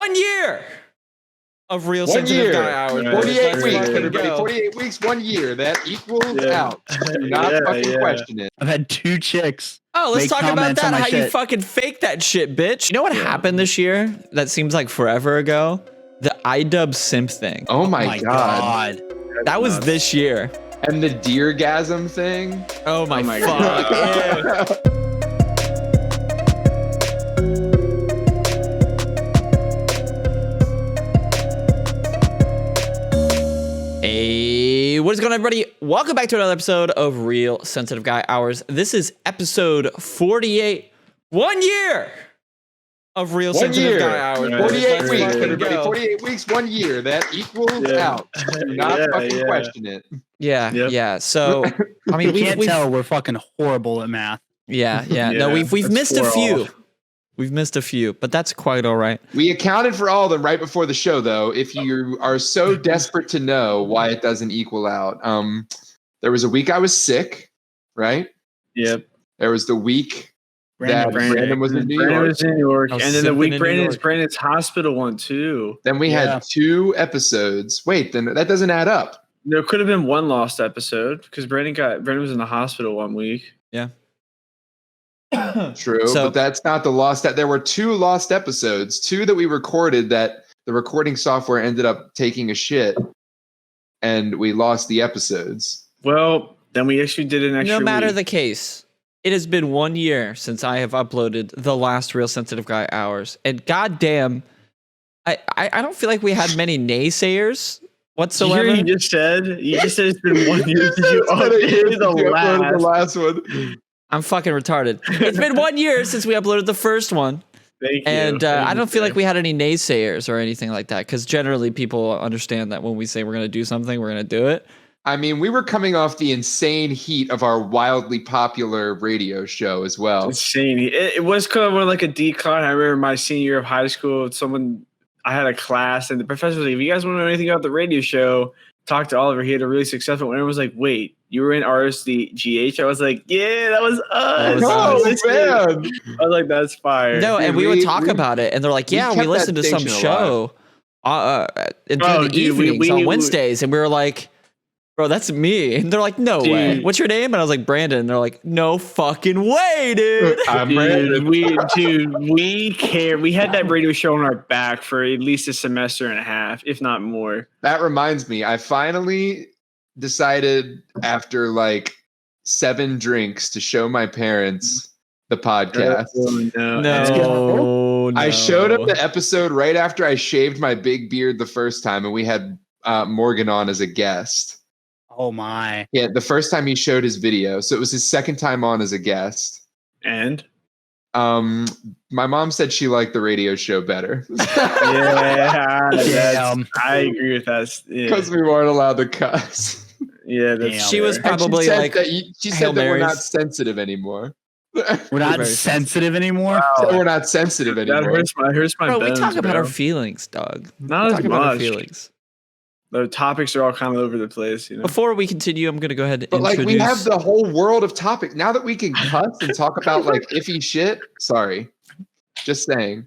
1 year of real sensitive guy hours. 48 weeks, everybody. 48 weeks, 1 year. That equals out. Do not fucking question it. I've had 2 chicks. Oh, let's talk about that. How you fucking fake that shit, bitch. You know what happened this year? That seems like forever ago. The iDub simp thing. Oh my god. That was this year. And the deergasm thing. Oh my fuck. Hey, what is going on, everybody? Welcome back to another episode of Real Sensitive Guy Hours. This is episode 48. 1 year of Real Sensitive Guy Hours. 48 weeks, everybody. 48 weeks, 1 year. That equals out. Do not fucking question it. Yeah. So, I mean, we can't tell we're fucking horrible at math. Yeah. No, we've missed a few. We've missed a few, but that's quite all right. We accounted for all of them right before the show, though. If you are so desperate to know why it doesn't equal out, there was a week I was sick, right? Yep. There was the week that Brandon was in New York. Was in New York. And then the week Brandon's hospital one, too. Then we had 2 episodes. Wait, then that doesn't add up. There could have been one lost episode because Brandon was in the hospital 1 week. Yeah. True, but that's not the lost. There were 2 lost episodes, 2 that we recorded that the recording software ended up taking a shit, and we lost the episodes. Well, then we actually did an extra. No matter the case, it has been 1 year since I have uploaded the last Real Sensitive Guy Hours, and goddamn, I don't feel like we had many naysayers whatsoever. You just said it's been 1 year since you uploaded the last one. I'm fucking retarded. It's been 1 year since we uploaded the first one. Thank you. And I don't feel like we had any naysayers or anything like that, because generally people understand that when we say we're going to do something, we're going to do it. I mean, we were coming off the insane heat of our wildly popular radio show as well. Insane. It was kind of like a decline. I remember my senior year of high school, I had a class, and the professor was like, if you guys want to know anything about the radio show, talk to Oliver. He had a really successful one. Everyone was like, wait, you were in Rsgh? I was like, yeah, that was us. Oh, man. I was like, that's fire. No, and we would talk about it, and they're like, yeah, we listened to some show during the evenings on Wednesdays, and we were like, bro, that's me. And they're like, no way. What's your name? And I was like, Brandon. And they're like, no fucking way, dude. I'm Brandon. We care. We had that radio show on our back for at least a semester and a half, if not more. That reminds me, I finally decided after like 7 drinks to show my parents the podcast. No. I showed up the episode right after I shaved my big beard the first time, and we had Morgan on as a guest. Oh my. Yeah, the first time he showed his video. So it was his second time on as a guest. And my mom said she liked the radio show better. I agree with that. Because we weren't allowed to cuss. Yeah, she was probably like, she said that we're not sensitive anymore. We're not sensitive anymore? Wow. We're not sensitive anymore. That hurts my bro, bones, we talk about our feelings, dog. Not as much. Our feelings. The topics are all kind of over the place. You know? Before we continue, I'm going to go ahead and introduce... But we have the whole world of topics. Now that we can cuss and talk about like iffy shit. Sorry. Just saying.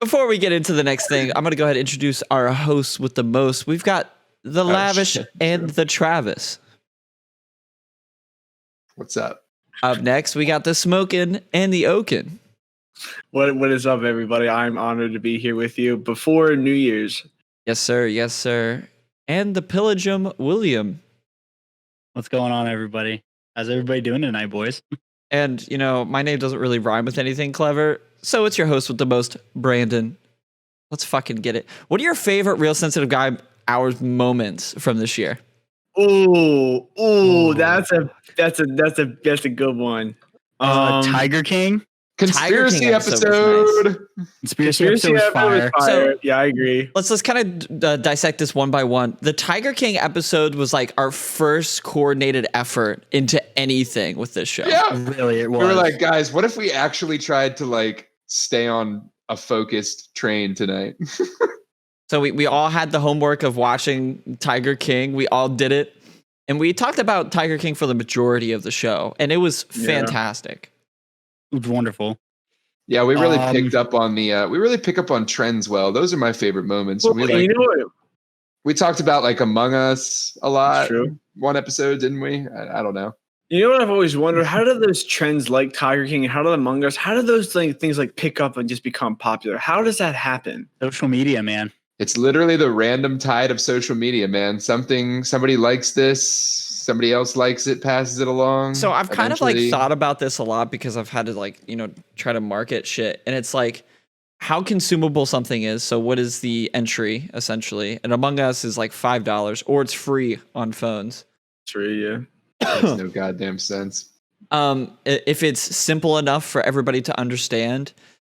Before we get into the next thing, I'm going to go ahead and introduce our hosts with the most. We've got the Lavish and the Travis. What's up? Up next, we got the Smokin' and the Oaken. What is up, everybody? I'm honored to be here with you before New Year's. Yes, sir. Yes, sir. And the Pillagum William. What's going on, everybody? How's everybody doing tonight, boys? And, you know, my name doesn't really rhyme with anything clever, so it's your host with the most, Brandon. Let's fucking get it. What are your favorite Real Sensitive Guy Hours moments from this year? Ooh, that's a good one. Tiger King. Conspiracy episode. Conspiracy episode was fire. So, yeah, I agree. Let's kind of dissect this one by one. The Tiger King episode was like our first coordinated effort into anything with this show. Yeah, really, it was. We were like, guys, what if we actually tried to like stay on a focused train tonight? So we all had the homework of watching Tiger King. We all did it, and we talked about Tiger King for the majority of the show, and it was fantastic. It was wonderful. Yeah, we really picked up on we really pick up on trends well. Those are my favorite moments. Well, you know what? We talked about like Among Us a lot. True. One episode, didn't we? I don't know. You know what I've always wondered? How do those trends like Tiger King, how do Among Us, how do those things like pick up and just become popular? How does that happen? Social media, man. It's literally the random tide of social media, man. Somebody likes this, somebody else likes it, passes it along. So I've kind of like thought about this a lot because I've had to like, try to market shit. And it's like how consumable something is. So what is the entry essentially? And Among Us is like $5 or it's free on phones. True, yeah. Makes no goddamn sense. If it's simple enough for everybody to understand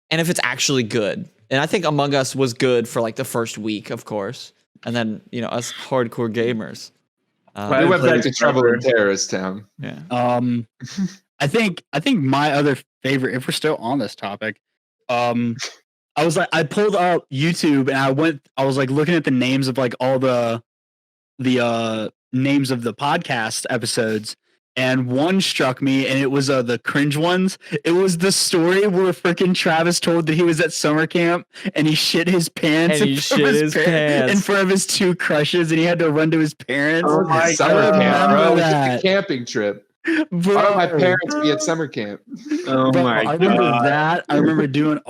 and if it's actually good. And I think Among Us was good for like the first week, of course. And then, us hardcore gamers. We went back to Trouble in Terrorist Town. Yeah. I think my other favorite, if we're still on this topic, I pulled up YouTube and I was like looking at the names of like all the names of the podcast episodes. And one struck me, and it was the cringe ones. It was the story where freaking Travis told that he was at summer camp and he shit his pants in front of his two crushes, and he had to run to his parents. Oh my summer camp, bro! Just a camping trip. Bro. Why would my parents be at summer camp? Oh Bro, my I remember God. that. I remember doing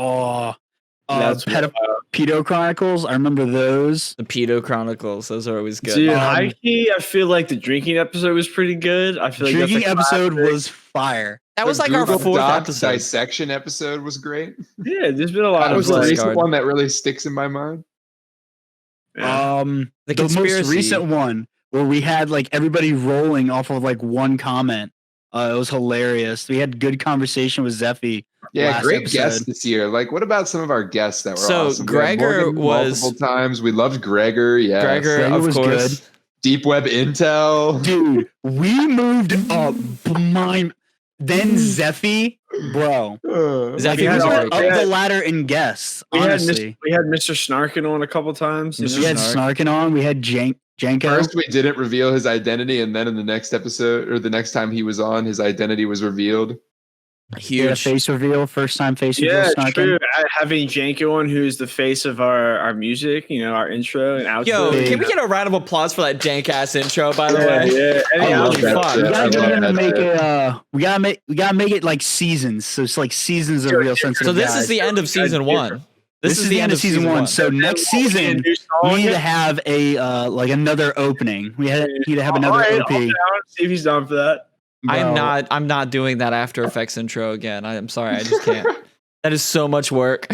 Pedo Chronicles. I remember those. The Pedo Chronicles. Those are always good. Dude, high key, I feel like the drinking episode was pretty good. I feel like Drinking episode was fire. That was like our Google fourth Docs episode. dissection episode was great. Yeah, there's been a lot That of was the like, recent one that really sticks in my mind. yeah. The most recent one where we had like everybody rolling off of like one comment. It was hilarious. We had good conversation with Zeffy. Yeah, great guests this year. Like, what about some of our guests that were awesome? Gregor was multiple times. We loved Gregor. Yeah, Gregor of was course. good. Deep Web Intel. Dude, we moved up. Then Zeffy, bro. Zeffy was up great. the ladder in guests. Honestly, we had Mr. Snarkin on a couple times. we had Snarkin on. We had Janko. First, we didn't reveal his identity, and then in the next episode, or the next time he was on, his identity was revealed. Huge face reveal, first time face reveal. Yeah, Snarkin. true. Having Janko on, who's the face of our music, our intro and outro. Yo, can we get a round of applause for that jank ass intro? By the way, yeah, that was fun. We gotta make it like seasons. So it's like seasons of real sensitive. So this guys. is the end of season one. This is the end of season one. So next season, we need to have a like another opening. We need to have another OP. See if he's down for that. Bro. I'm not doing that After Effects intro again. I'm sorry, I just can't. That is so much work.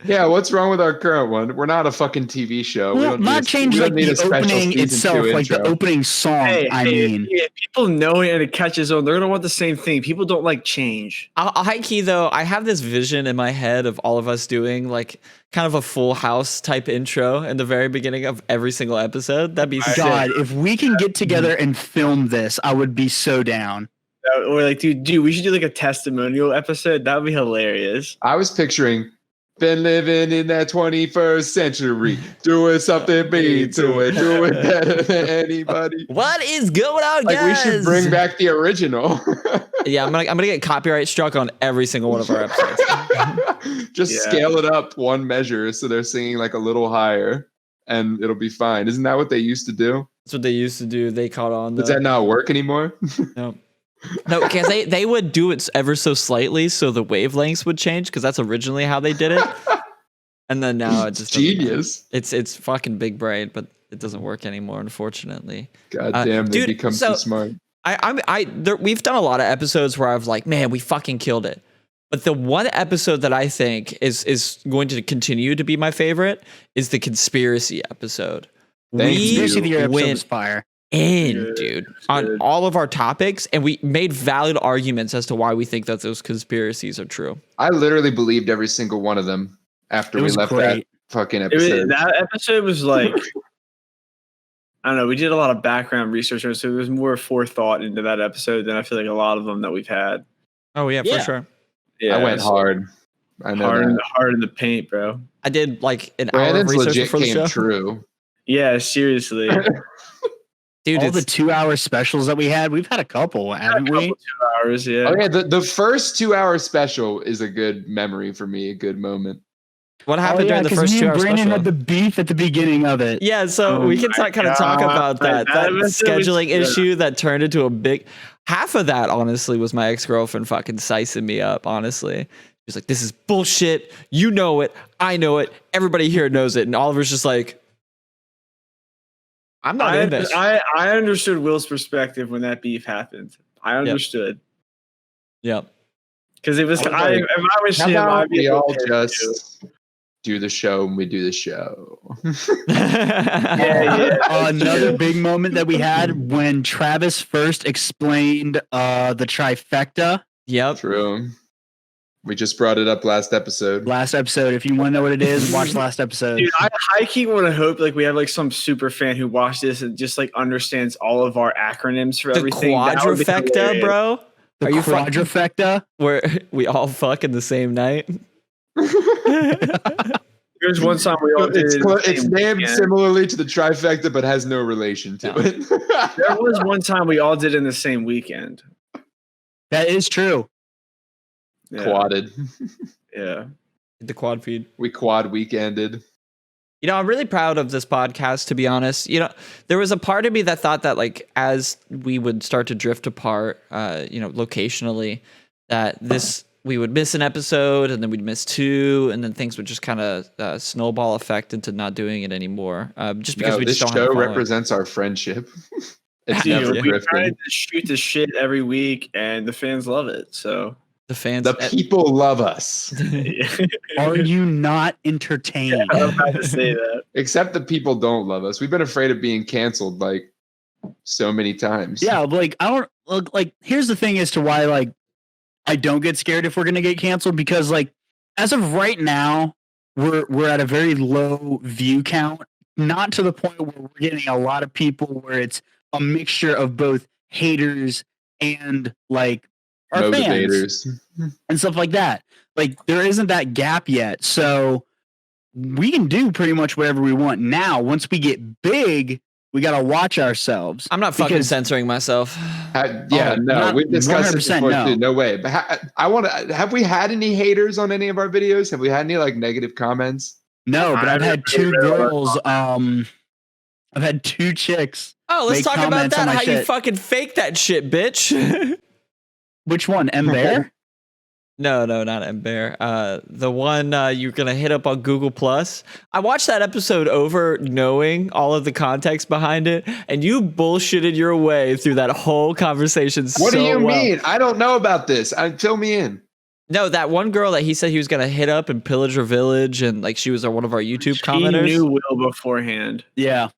Yeah, what's wrong with our current one? We're not a fucking TV show. Well, not change like the opening itself, like the opening song. If people know it and it catches on, they're gonna want the same thing. People don't like change. High key though, I have this vision in my head of all of us doing like kind of a Full House type intro in the very beginning of every single episode. That'd be sick. God, if we can get together and film this, I would be so down. Or like, dude, we should do like a testimonial episode. That would be hilarious. I was picturing been living in that 21st century, doing something mean to it, doing better than anybody. What is going on, guys? Like, we should bring back the original. Yeah, I'm gonna get copyright struck on every single one of our episodes. Just scale it up one measure so they're singing like a little higher, and it'll be fine. Isn't that what they used to do? That's what they used to do. They caught on. Does that not work anymore? No, because they would do it ever so slightly, so the wavelengths would change. Because that's originally how they did it, and then now it just genius. It's fucking big brain, but it doesn't work anymore, unfortunately. God damn, they become too smart. We've done a lot of episodes where I've like, man, we fucking killed it. But the one episode that I think is going to continue to be my favorite is the conspiracy episode. Conspiracy theory episode was fire. Dude, on all of our topics, and we made valid arguments as to why we think that those conspiracies are true. I literally believed every single one of them after we left that fucking episode. That episode was like, I don't know, we did a lot of background research, so there was more forethought into that episode than I feel like a lot of them that we've had. Oh yeah, for sure. Yeah, I went hard. I know hard in the paint, bro. I did like an hour of research before the show. True. Yeah, seriously. Dude, all the 2-hour specials that we've had a couple, haven't we? 2 hours. Yeah. Oh yeah, the first 2-hour special is a good memory for me, a good moment. What happened during the first 2 hour Brandyn special? had the beef at the beginning of it. Yeah, so we can kind of talk about that scheduling issue that turned into a big. Half of that, honestly, was my ex-girlfriend fucking sizing me up. Honestly, she's like, "This is bullshit. You know it. I know it. Everybody here knows it." And Oliver's just like, "I'm not in this." I understood Will's perspective when that beef happened. I understood. Yep. Because it was, if I was him, I'd be all just do the show and we do the show. Another big moment that we had when Travis first explained the trifecta. Yep. True. We just brought it up last episode. If you want to know what it is, watch last episode. Dude, I keep want to hope like we have like some super fan who watched this and just like understands all of our acronyms for everything. The quadrifecta, bro. The quadrifecta? Where we all fuck in the same night. There's one time we all did. It's named similarly to the trifecta, but has no relation to it. There was one time we all did in the same weekend. That is true. Yeah. Quadded. Yeah. The quad feed. We quad weekended. You know, I'm really proud of this podcast, to be honest. You know, there was a part of me that thought that, like, as we would start to drift apart, locationally, that we would miss an episode and then we'd miss two, and then things would just kind of snowball effect into not doing it anymore. Just because we just don't have this show represents our friendship. It's never we try to shoot the shit every week, and the fans love it. So the people love us. Are you not entertained? Yeah, I'm about to say that. Except the people don't love us. We've been afraid of being canceled like so many times. Yeah, like I don't look like. Here's the thing as to why like I don't get scared if we're gonna get canceled, because like as of right now we're at a very low view count, not to the point where we're getting a lot of people where it's a mixture of both haters and like our motivators fans and stuff like that. Like there isn't that gap yet, so we can do pretty much whatever we want. Now, once we get big, we gotta watch ourselves. I'm not fucking censoring myself. We've discussed this before too. No way. But I want to. Have we had any haters on any of our videos? Have we had any like negative comments? No, but I've had two girls. I've had two chicks. Oh, let's talk about that. How you fucking fake that shit, bitch. Which one? Bear? No, not Bear. The one you're gonna hit up on Google Plus. I watched that episode over, knowing all of the context behind it, and you bullshitted your way through that whole conversation. What do you mean? I don't know about this. Fill me in. No, that one girl that he said he was gonna hit up and pillage her village, and like she was one of our YouTube commenters. She knew Will beforehand. Yeah.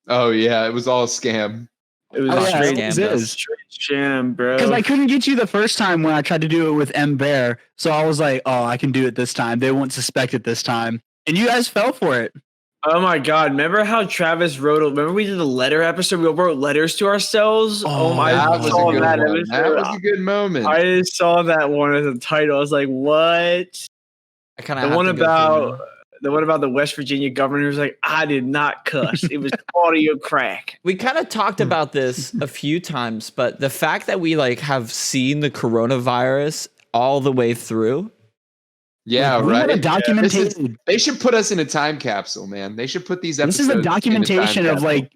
Oh yeah, it was all a scam. It was straight sham, bro. Because I couldn't get you the first time when I tried to do it with Bear, so I was like, "Oh, I can do it this time. They won't suspect it this time." And you guys fell for it. Oh my god! Remember how Travis wrote? Remember we did the letter episode? We wrote letters to ourselves. Oh my god, that was a good moment. I saw that one as a title. I was like, "What?" I kind of the one about the West Virginia governor was like, I did not cuss. It was audio crack. We kind of talked about this a few times, but the fact that we like have seen the coronavirus all the way through. Yeah, right. Documentation. They should put us in a time capsule, man. They should put these episodes. This is a documentation of like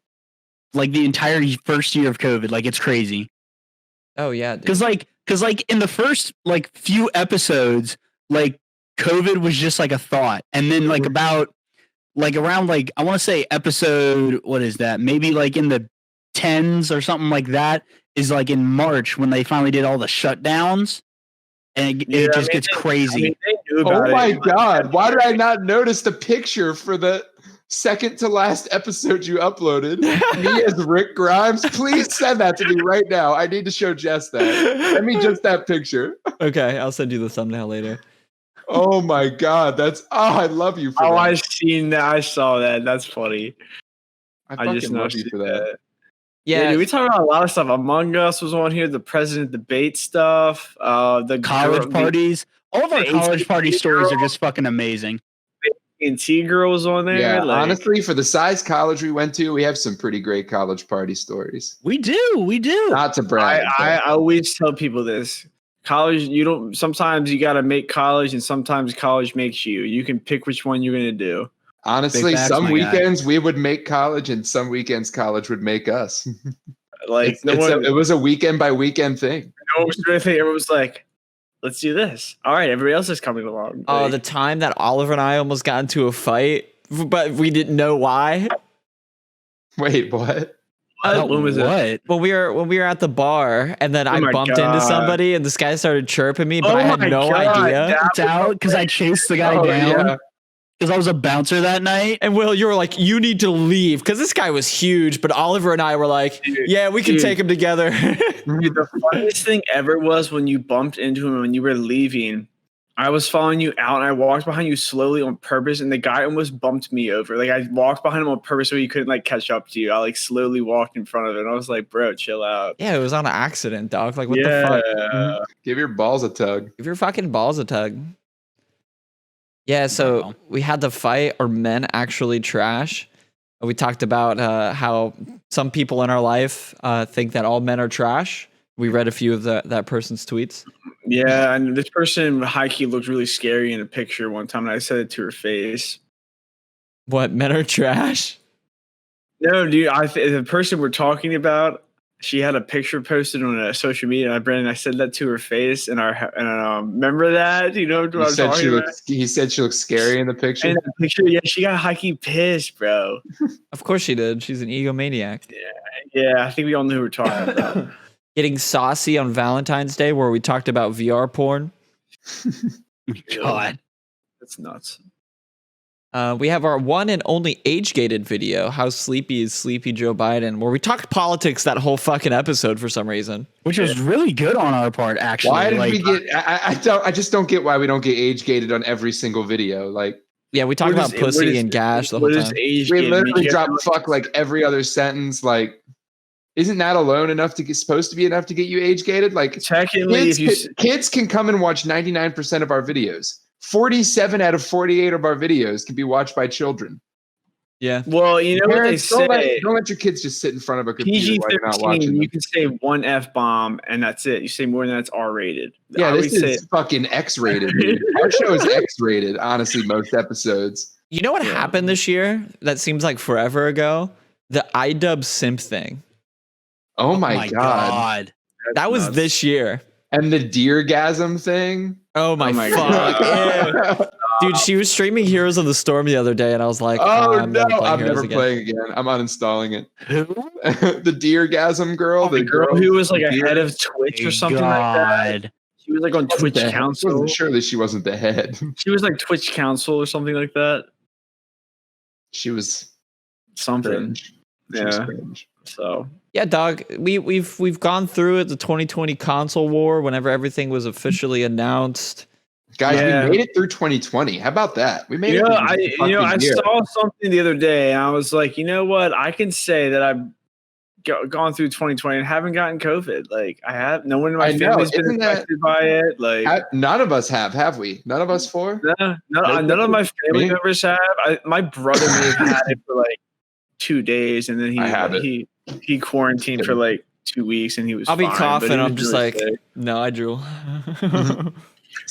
the entire first year of COVID. Like it's crazy. Oh yeah. Because like in the first like few episodes, like COVID was just like a thought, and then like around like I want to say episode, what is that? Maybe like in the 10s or something like that is like in March when they finally did all the shutdowns, and it just gets crazy. Oh my god! Why did I not notice the picture for the second to last episode you uploaded? Me as Rick Grimes. Please send that to me right now. I need to show Jess that. Send me just that picture. Okay, I'll send you the thumbnail later. Oh my god, I love you for that. I've seen that. I saw that. That's funny. I just love you for that. Yeah, dude, we talk about a lot of stuff. Among Us was on here. The president debate stuff. The college parties. All of our college party stories are just fucking amazing. T girls on there. Yeah, like, honestly, for the size college we went to, we have some pretty great college party stories. We do. Not to brag. I always tell people this. College, sometimes you got to make college, and sometimes college makes you. You can pick which one you're going to do. Honestly, some weekends we would make college, and some weekends college would make us. Like it was a weekend by weekend thing. Everyone was like, let's do this. All right, everybody else is coming along. Oh, the time that Oliver and I almost got into a fight, but we didn't know why. Wait, what? When was it? When we were at the bar, and then I bumped into somebody, and this guy started chirping me, but I had no idea. It's out because I chased the guy down. Yeah. Because I was a bouncer that night. And Will, you were like, you need to leave. Because this guy was huge. But Oliver and I were like, yeah, we can take him together. Dude, the funniest thing ever was when you bumped into him when you were leaving. I was following you out, and I walked behind you slowly on purpose. And the guy almost bumped me over. Like, I walked behind him on purpose so he couldn't, like, catch up to you. I, like, slowly walked in front of it. And I was like, bro, chill out. Yeah, it was on an accident, dog. Like, what the fuck? Give your balls a tug. Give your fucking balls a tug. Yeah, so we had the fight. Are men actually trash? We talked about how some people in our life think that all men are trash. We read a few of that person's tweets. Yeah, and this person high-key looked really scary in a picture one time, and I said it to her face. What, men are trash? No, dude, the person we're talking about, she had a picture posted on social media, and Brandon, I said that to her face, and remember that? You know what I'm talking about? He said she looks scary in the picture. In the picture, yeah, she got high-key pissed, bro. Of course she did. She's an egomaniac. Yeah, I think we all knew who we're talking about. Getting saucy on Valentine's Day, where we talked about VR porn. God, that's nuts. We have our one and only age-gated video, How Sleepy is Sleepy Joe Biden, where we talked politics that whole fucking episode for some reason. Which was really good on our part, actually. Why did we get... I just don't get why we don't get age-gated on every single video. Like, yeah, we talk about pussy and gash the whole time. We literally drop fuck like every other sentence. Like, isn't that alone enough supposed to be enough to get you age-gated? Like, technically, kids can come and watch 99% of our videos. 47 out of 48 of our videos can be watched by children. Yeah. Well, you know parents, what they say. Don't let your kids just sit in front of a computer while you're not watching them. You can say one F-bomb and that's it. You say more than that's R-rated. Yeah, this is fucking X-rated. Our show is X-rated, honestly, most episodes. You know what happened this year? That seems like forever ago? The iDub simp thing. Oh my God. That was this year. And the deergasm thing. Oh my fuck. Yeah. Dude, she was streaming Heroes of the Storm the other day, and I was like, I'm never playing again. I'm uninstalling it. Who? The deergasm girl. The girl who was like a head of Twitch or something like that. She was like on Twitch Council. Surely she wasn't the head. She was like Twitch Council or something like that. She was something. Yeah. So yeah, dog. We've gone through it. The 2020 console war. Whenever everything was officially announced, guys, we made it through 2020. How about that? We made it. I saw something the other day, and I was like, you know what? I can say that I've gone through 2020 and haven't gotten COVID. Like, I have. No one in my family's been affected by it. Like, none of us have we? None of us four? No, none of my family members have. My brother may have had it for like 2 days, and then he quarantined for like 2 weeks, and he was. I'll be fine, coughing. I'm just really like, no, I drool.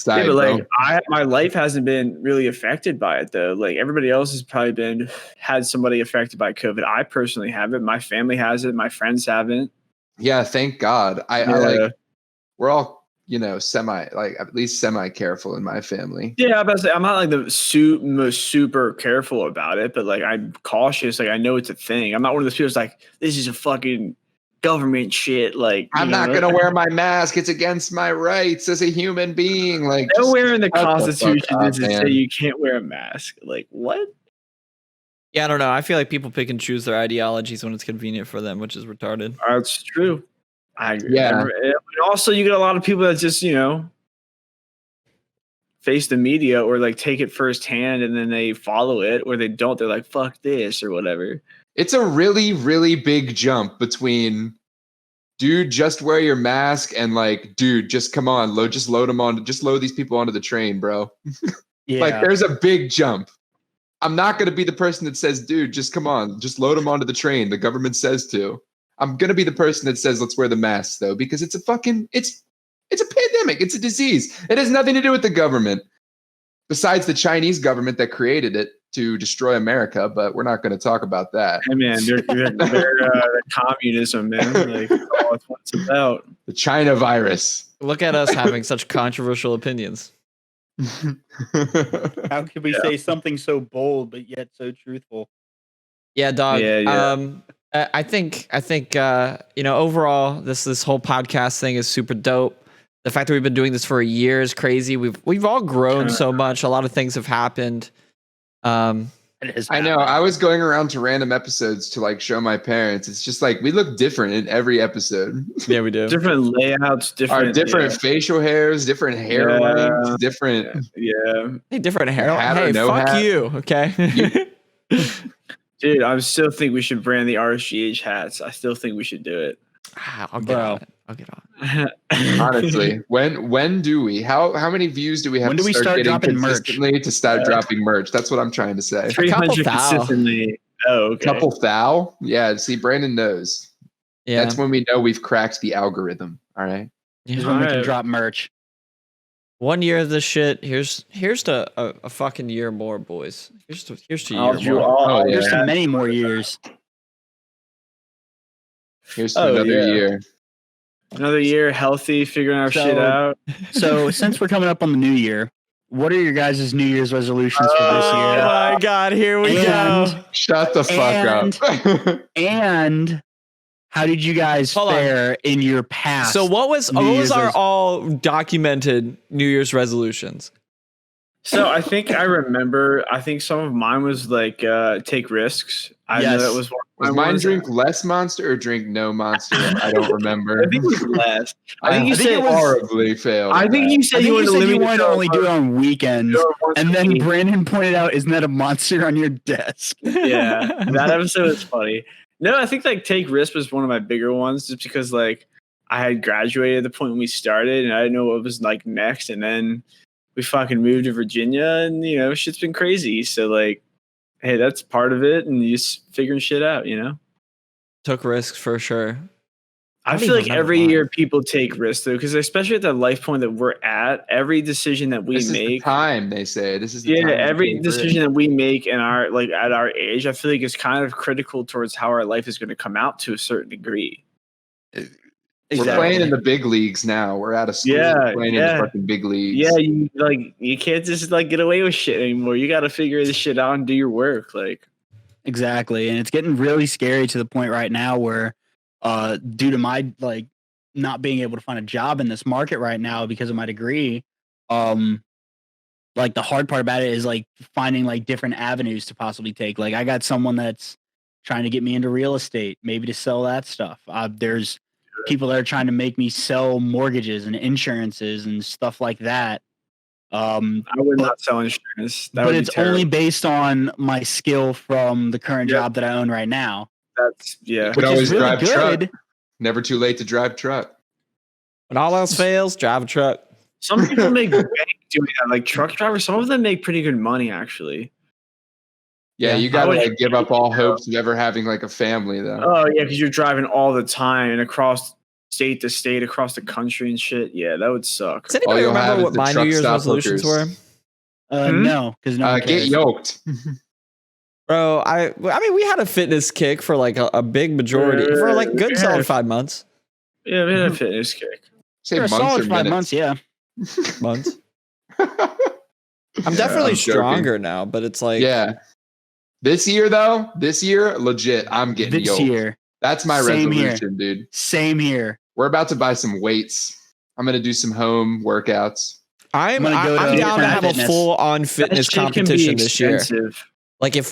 Yeah, but like my life hasn't been really affected by it though. Like everybody else has probably had somebody affected by COVID. I personally haven't. My family has it. My friends haven't. Yeah, thank God. I like. We're all at least semi careful in my family. Yeah, I'm not like the most super careful about it, but like I'm cautious. Like I know it's a thing. I'm not one of those people that's like, this is a fucking government shit. Like I'm not gonna wear my mask. It's against my rights as a human being. Like nowhere in the Constitution does it say you can't wear a mask. Like what? Yeah, I don't know. I feel like people pick and choose their ideologies when it's convenient for them, which is retarded. That's true. I agree. Yeah. And also, you get a lot of people that just face the media or like take it firsthand and then they follow it, or they don't. They're like, "Fuck this" or whatever. It's a really, really big jump between, dude, just wear your mask and like, dude, just come on, load these people onto the train, bro. Yeah. Like, there's a big jump. I'm not going to be the person that says, dude, just come on, just load them onto the train. The government says to. I'm going to be the person that says, let's wear the masks, though, because it's a pandemic. It's a disease. It has nothing to do with the government, besides the Chinese government that created it to destroy America. But we're not going to talk about that. Hey, man, they're communism, man. Like, that's what it's about. The China virus. Look at us having such controversial opinions. How could we say something so bold but yet so truthful? Yeah, dog. I think overall this whole podcast thing is super dope. The fact that we've been doing this for a year is crazy. We've all grown so much. A lot of things have happened. I know. I was going around to random episodes to like show my parents. It's just like we look different in every episode. Yeah, we do. Different layouts, different facial hairs, different hair lengths, different. Hey, different hair. Hey, fuck you. Okay. Dude, I still think we should brand the Rsgh hats. I still think we should do it. I'll get on it. Honestly, when do we? How many views do we have? When do we start dropping merch? To start dropping merch. That's what I'm trying to say. 300 consistently. Oh, okay. Couple thou? Yeah. See, Brandon knows. Yeah. That's when we know we've cracked the algorithm. All right. Here's when we can drop merch. 1 year of this shit. Here's to a fucking year more, boys. Here's to year more. Here's to many more years. Here's to another year. Another year, healthy, figuring our shit out. So since we're coming up on the new year, what are your guys' New Year's resolutions for this year? Oh my God, here we go. Shut the fuck up. And how did you guys fare in your past? So what was our all documented New Year's resolutions? So I think some of mine was like take risks. I know that was one. Was mine drink less Monster or drink no Monster? I don't remember. I think it was less. I think you said horribly failed. I think you said you wanted to only do it on weekends, and then Brandon pointed out, "Isn't that a monster on your desk?" Yeah, that episode was funny. No, I think like take risks was one of my bigger ones, just because like I had graduated at the point when we started, and I didn't know what was like next, and then we fucking moved to Virginia, and shit's been crazy. So like, hey, that's part of it, and you just figuring shit out, Took risks for sure. I feel like every year people take risks though, because especially at the life point that we're at, every decision that we make, is the time they say this is the time every decision that we make in our at our age, I feel like it's kind of critical towards how our life is going to come out to a certain degree. Exactly. We're playing in the big leagues now. We're out of school. Playing in the fucking big leagues. Yeah, you can't just get away with shit anymore. You got to figure this shit out and do your work. Exactly, and it's getting really scary to the point right now where, due to my not being able to find a job in this market right now because of my degree, the hard part about it is finding different avenues to possibly take. I got someone that's trying to get me into real estate, maybe to sell that stuff. There's people that are trying to make me sell mortgages and insurances and stuff like that. I would not sell insurance. But it's only based on my skill from the current job that I own right now. That's You could always drive truck. Never too late to drive truck. When all else fails, drive a truck. Some people make bank doing that, truck drivers. Some of them make pretty good money, actually. Yeah, you gotta give up all hopes of ever having a family, though. Oh yeah, because you're driving all the time and across state to state, across the country and shit. Yeah, that would suck. Does anybody remember what my New Year's resolutions were? No, because no one cares. Get yoked. Bro, I mean, we had a fitness kick for a big majority for good solid 5 months. Yeah, we had a fitness kick. Say months solid or 5 months, yeah. Months. I'm definitely stronger now, but it's This year, legit, I'm getting yoked. This year. That's my resolution, dude. Same here. We're about to buy some weights. I'm going to do some home workouts. I'm down to have a full-on fitness competition this year. If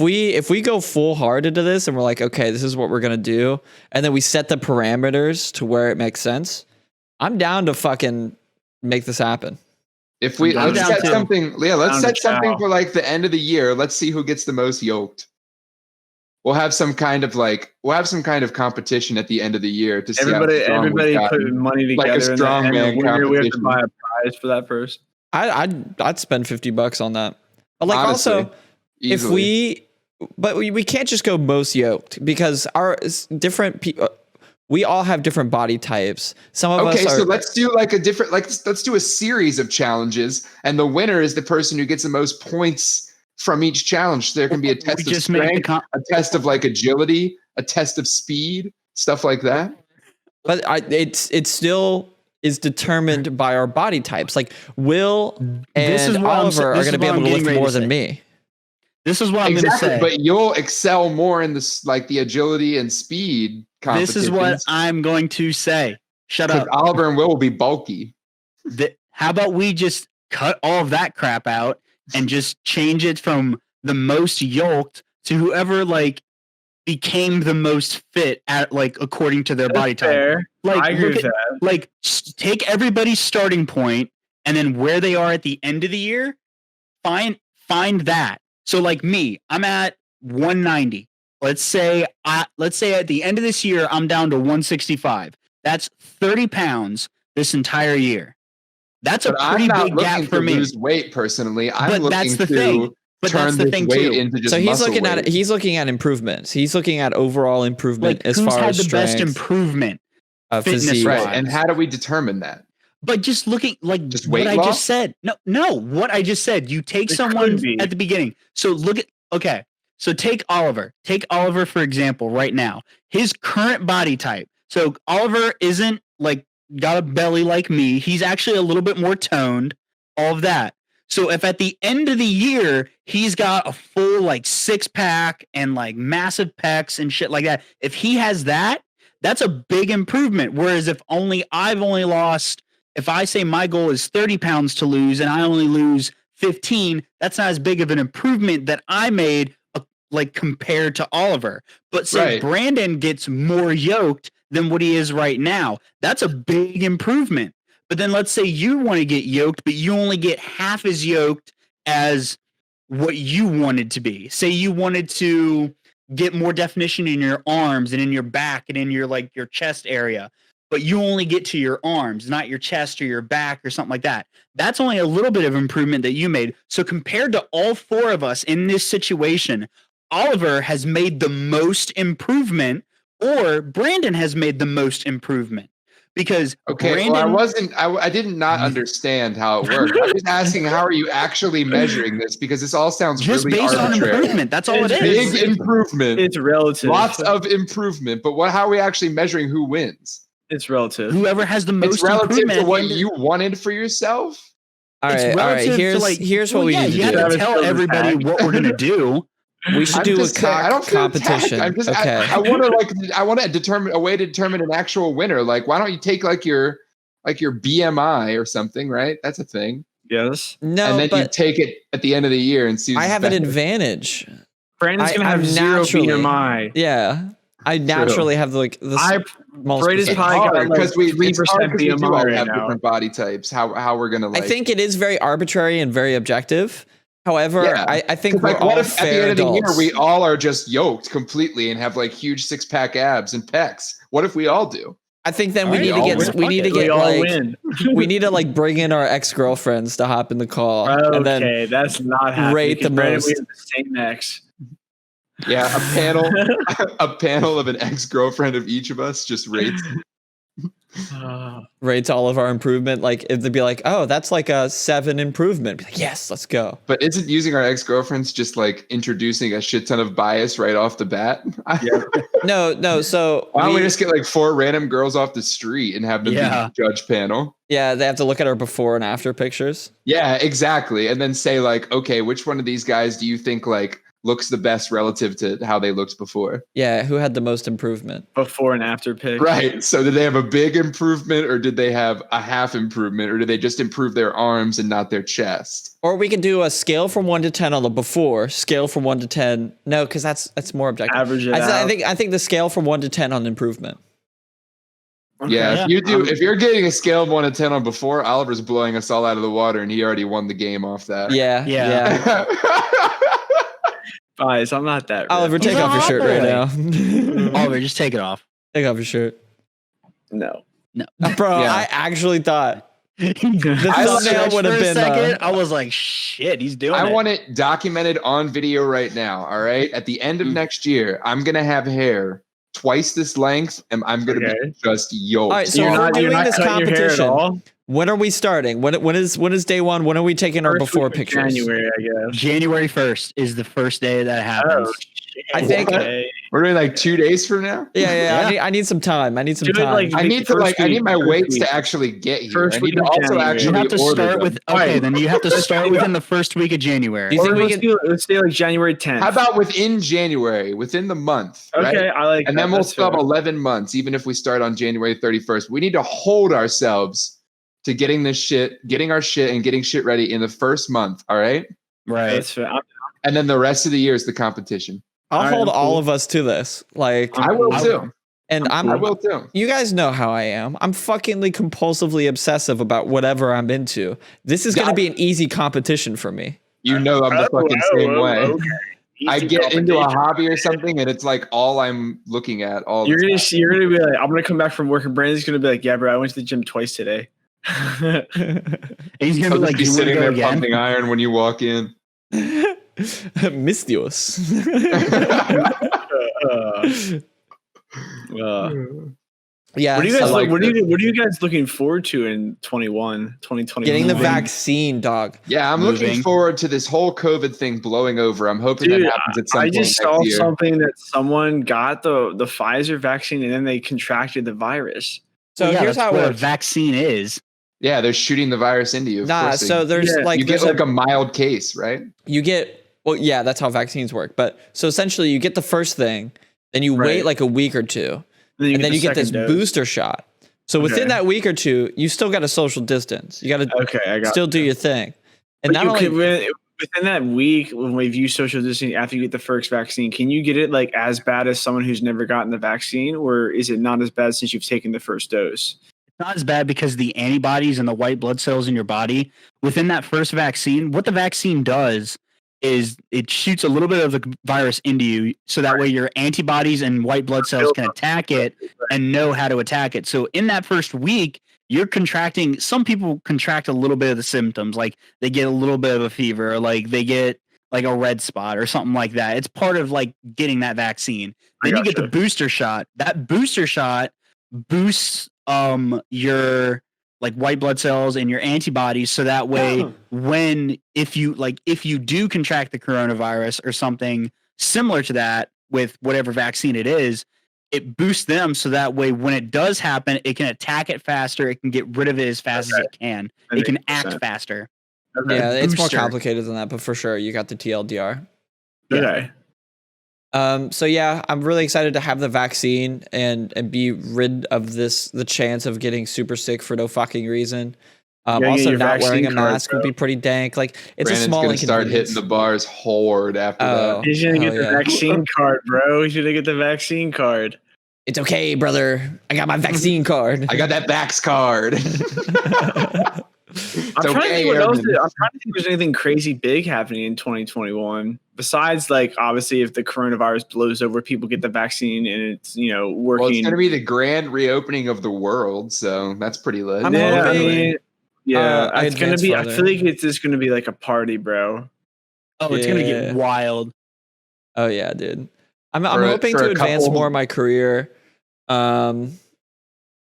we go full hard into this and we're okay, this is what we're going to do, and then we set the parameters to where it makes sense, I'm down to fucking make this happen. If we let's set something for the end of the year. Let's see who gets the most yoked. We'll have some kind of competition at the end of the year to see everybody put money together. A strongman competition. We have to buy a prize for that person. I'd spend $50 on that. But honestly, also, Easily. But we can't just go most yoked because our different people. We all have different body types. Some of us are. So let's do like a different, let's do a series of challenges, and the winner is the person who gets the most points from each challenge. So there can be a test of strength, a test of like agility, a test of speed, stuff like that. But it still is determined by our body types. Like Will and Oliver are going to be able to lift more than me. This is what I'm going to say. But you'll excel more in this, like the agility and speed competitions. This is what I'm going to say. Shut up. Oliver and Will be bulky. How about we just cut all of that crap out and just change it from the most yoked to whoever like became the most fit at like according to their body type. Fair. Like I agree with that. Like take everybody's starting point and then where they are at the end of the year, find that. So like me, I'm at 190. Let's say at the end of this year, I'm down to 165. That's 30 pounds this entire year. That's a pretty big gap for me. Lose weight personally. I'm looking that's the to thing. But turn that's the thing too. Into just so he's looking weight. he's looking at improvements. He's looking at overall improvement like, as far as the strength, best improvement, physique. Right. And how do we determine that? But just looking like just what weight I loss? just said. No, what I just said. You take someone at the beginning. So look at So take Oliver. Take Oliver for example right now. His current body type. So Oliver isn't like got a belly like me. He's actually a little bit more toned. All of that. So if at the end of the year he's got a full like 6-pack and like massive pecs and shit like that, if he has that, that's a big improvement. Whereas if I've only lost, if I say my goal is 30 pounds to lose and I only lose 15, that's not as big of an improvement that I made like compared to Oliver. But say Brandyn gets more yoked than what he is right now, that's a big improvement. But then let's say you want to get yoked, but you only get half as yoked as what you wanted to be. Say you wanted to get more definition in your arms and in your back and in your like your chest area, but you only get to your arms, not your chest or your back or something like that. That's only a little bit of improvement that you made. So compared to all four of us in this situation, Oliver has made the most improvement or Brandyn has made the most improvement. Because Brandyn, I did not understand how it worked. I was asking, how are you actually measuring this? Because this all sounds just really based arbitrary. on improvement. That's all it is. Big improvement. It's relative. Lots of improvement. But how are we actually measuring who wins? It's relative. Whoever has the most it's relative improvement to what you wanted for yourself. All right. Here's what we need to do. You have to tell everybody what we're gonna do. We should do a competition. I want to determine a way to determine an actual winner. Like, why don't you take like your BMI or something, right? That's a thing. Yes. No, and then you take it at the in the year and see. I have an advantage. Brandon's gonna have zero BMI. Yeah, I naturally have like this. Brady's probably got like 3% BMI right have now. Different body types. How we're gonna? Like, I think it is very arbitrary and very objective. However, I think we're all if fair at the end adults. of the year we all are just yoked completely and have like huge 6-pack abs and pecs? What if we all do? I think then we need to like bring in our ex-girlfriends to hop in the call. Okay, and then that's not happening. Rate the most. We have the same ex. Yeah, a panel of an ex-girlfriend of each of us just rates. Rates all of our improvement. Like if they'd be like, oh, that's like a 7 improvement. Be like, yes, let's go. But isn't using our ex-girlfriends just like introducing a shit ton of bias right off the bat? Yeah. No. So why don't we just get like 4 random girls off the street and have them be the judge panel? Yeah, they have to look at our before and after pictures. Yeah, exactly. And then say like, okay, which one of these guys do you think like looks the best relative to how they looked before? Yeah, who had the most improvement? Before and after pic. Right. So did they have a big improvement or did they have a half improvement or did they just improve their arms and not their chest? Or we could do a scale from 1 to 10 on the before, scale from 1 to 10. No, because that's more objective. Average it out. I think the scale from 1 to 10 on improvement. Okay. Yeah, if you're getting a scale of 1 to 10 on before, Oliver's blowing us all out of the water and he already won the game off that. Yeah. Guys, I'm not that. Oliver, take off your shirt right now. Oliver, just take it off. Take off your shirt. No. Bro, I actually thought The thumbnail would have been. I was like, shit, he's doing it. I want it documented on video right now. All right. At the end of next year, I'm going to have hair twice this length, and I'm going to be just yoked. All right, so we're doing this competition. When are we starting? When is day one? When are we taking our before pictures? January, I guess. January 1st is the first day that happens. Oh, I think we're doing like 2 days from now. Yeah. I need some time. I need some time. I need my weights to actually get here. I need to also actually you have to start with. Okay, then you have to start within the first week of January. Do you think we can? Let's say like January 10th. How about within January, within the month? Okay, right? I like. And then we'll still have 11 months, even if we start on January 31st. We need to hold ourselves to getting our shit, and getting shit ready in the first month. All right. Right. That's fair. And then the rest of the year is the competition. I'll hold all of us to this. Like I will too. And I will too. You guys know how I am. I'm fuckingly compulsively obsessive about whatever I'm into. This is going to be an easy competition for me. You know I'm the fucking same way. Okay. I get into a hobby or something, and it's like all I'm looking at. You're gonna be like, I'm gonna come back from work, and Brandon's gonna be like, yeah, bro, I went to the gym twice today. He's gonna be like, sitting there pumping iron when you walk in. Mis Dios. Yeah. What are you guys looking forward to in 2021? Getting the vaccine, dog. Yeah, I'm looking forward to this whole COVID thing blowing over. I'm hoping that happens at some point. I just saw something that someone got the Pfizer vaccine and then they contracted the virus. So here's how it works. A vaccine is. Yeah, they're shooting the virus into you. So there's you get like a mild case, right? That's how vaccines work. But so essentially you get the first thing, then you wait like a week or two, and then you get this booster shot. So within that week or two, you still got a social distance. You got to still do your thing. And not only within that week, when we view social distancing after you get the first vaccine, can you get it like as bad as someone who's never gotten the vaccine, or is it not as bad since you've taken the first dose? Not as bad because the antibodies and the white blood cells in your body within that first vaccine, what the vaccine does is it shoots a little bit of the virus into you so that way your antibodies and white blood cells can attack it and know how to attack it. So in that first week, you're contracting, some people contract a little bit of the symptoms, like they get a little bit of a fever, or like they get like a red spot or something like that. It's part of like getting that vaccine. Then you get the booster shot. That booster shot boosts your like white blood cells and your antibodies, so that way if you do contract the coronavirus or something similar to that with whatever vaccine it is, it boosts them so that way when it does happen, it can attack it faster, it can get rid of it as fast as it can. It can act faster. Yeah, it's more complicated than that, but for sure you got the TLDR. Okay. So yeah, I'm really excited to have the vaccine and be rid of the chance of getting super sick for no fucking reason. Also, not wearing a mask would be pretty dank. Like it's Brandon's a small inconvenience. Start hitting the bars hard after that. He's gonna get the vaccine card, bro. He's gonna get the vaccine card. It's okay, brother. I got my vaccine card. I got that Vax card. I'm trying to think what else. I'm trying to think if there's anything crazy big happening in 2021 besides, like, obviously, if the coronavirus blows over, people get the vaccine and it's working. Well, it's going to be the grand reopening of the world, so that's pretty lit. I'm hoping. It's going to be. I feel like it's just going to be like a party, bro. Oh, it's going to get wild. Oh yeah, dude. I'm hoping to advance more in my career. I'm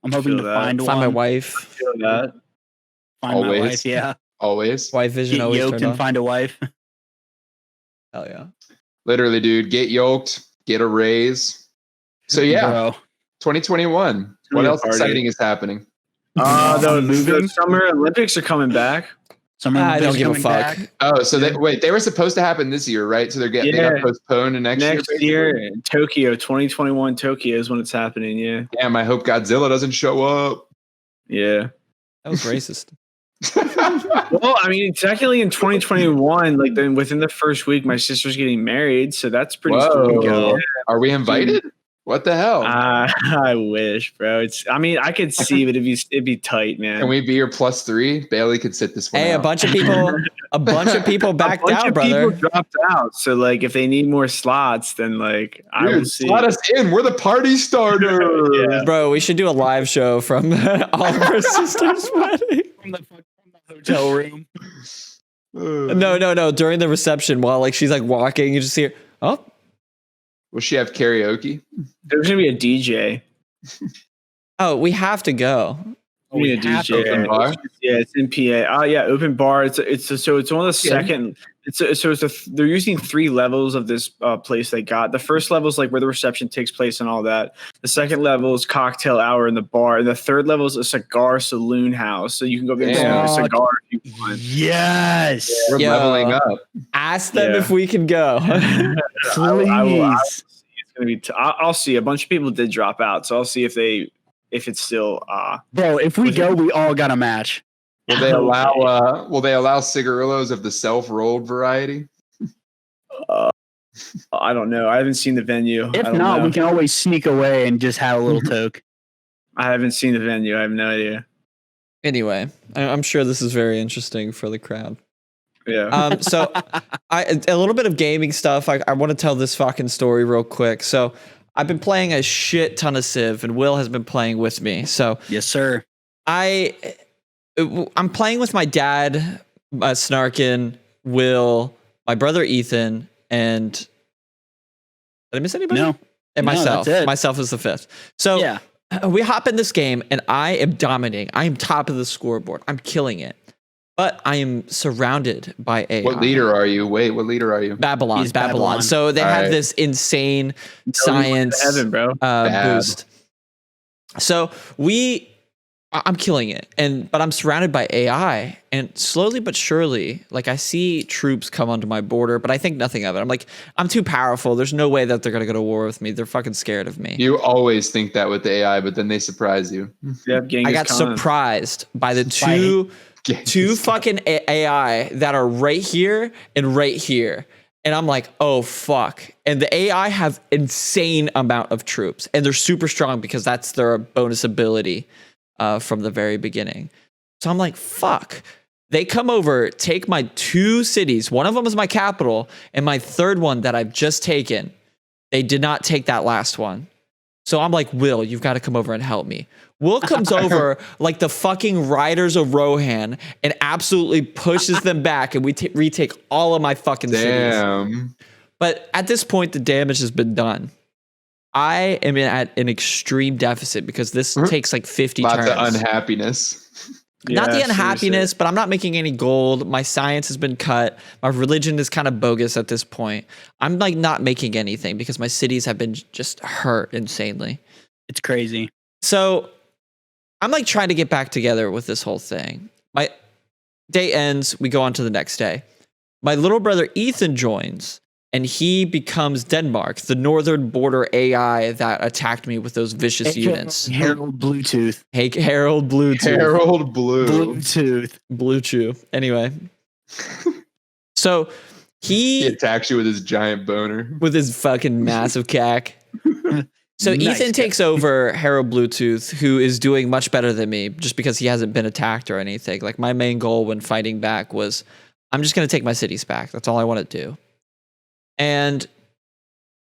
hoping to find my wife. I feel that. Find my wife, yeah. Always. Wife vision get always yoked and find a wife. Hell yeah. Literally, dude. Get yoked, get a raise. So yeah, bro. 2021. What else exciting is happening? The Summer Olympics are coming back. I don't give a fuck. Oh, so they were supposed to happen this year, right? So they got postponed to next year. Tokyo, 2021 Tokyo is when it's happening. Yeah. Damn, I hope Godzilla doesn't show up. Yeah. That was racist. Well, I mean, technically in 2021, like then within the first week, my sister's getting married, so that's pretty cool. Yeah. Are we invited? What the hell? I wish, bro. I mean, I could see, but it'd be tight, man. Can we be your +3? Bailey could sit this one out. A bunch of people backed out, brother. People dropped out. So like, if they need more slots, then like I will see. Slot us in. We're the party starter. Bro, we should do a live show from all of our sisters' wedding. from the hotel room. No. During the reception, while like she's like walking, you just see her. Oh, will she have karaoke? There's gonna be a DJ. Oh, we have to go. We need a DJ. Open bar? Yeah, it's in PA. Oh yeah, open bar. It's one of the second. They're using 3 levels of this place they got. The first level is like where the reception takes place and all that. The second level is cocktail hour in the bar. And the third level is a cigar saloon house, so you can go get a cigar if you want. Yes, we're leveling up. Ask them if we can go. Please. It's gonna be. I'll see. A bunch of people did drop out, so I'll see if it's still. Bro, if we go, we all got a match. Will they allow? Will they allow cigarillos of the self-rolled variety? I don't know. I haven't seen the venue. If not, we can always sneak away and just have a little toke. I haven't seen the venue. I have no idea. Anyway, I'm sure this is very interesting for the crowd. Yeah. So a little bit of gaming stuff. I want to tell this fucking story real quick. So I've been playing a shit ton of Civ, and Will has been playing with me. So yes, sir. I'm playing with my dad, Snarkin, Will, my brother Ethan, and did I miss anybody? No. And myself. Myself is the 5th. So yeah. We hop in this game, and I am dominating. I am top of the scoreboard. I'm killing it. But I am surrounded by AI. What leader are you? Wait, what leader are you? Babylon. So they have this insane science boost. So I'm killing it, but I'm surrounded by AI, and slowly but surely, like I see troops come onto my border, but I think nothing of it. I'm like, I'm too powerful. There's no way that they're gonna go to war with me. They're fucking scared of me. You always think that with the AI, but then they surprise you. I got surprised by the two fucking AI that are right here and right here. And I'm like, oh, fuck. And the AI have insane amount of troops, and they're super strong because that's their bonus ability from the very beginning. So I'm like, fuck. They come over, take my 2 cities. One of them is my capital, and my 3rd one that I've just taken. They did not take that last one. So I'm like, Will, you've got to come over and help me. Will comes over like the fucking Riders of Rohan and absolutely pushes them back, and we retake all of my fucking cities. But at this point, the damage has been done. I am at an extreme deficit because this takes like 50 turns. Lots of unhappiness. Not the unhappiness, but I'm not making any gold. My science has been cut. My religion is kind of bogus at this point. I'm like not making anything because my cities have been just hurt insanely. It's crazy. So I'm like trying to get back together with this whole thing. My day ends. We go on to the next day. My little brother Ethan joins, and he becomes Denmark, the northern border AI that attacked me with those vicious units. Harold Bluetooth. Hey, Harold Bluetooth. Harold Bluetooth. Blue Chew. Anyway. So he attacks you with his giant boner. With his fucking massive cack. So nice. Ethan takes over Harold Bluetooth, who is doing much better than me just because he hasn't been attacked or anything. Like my main goal when fighting back was, I'm just going to take my cities back. That's all I want to do. And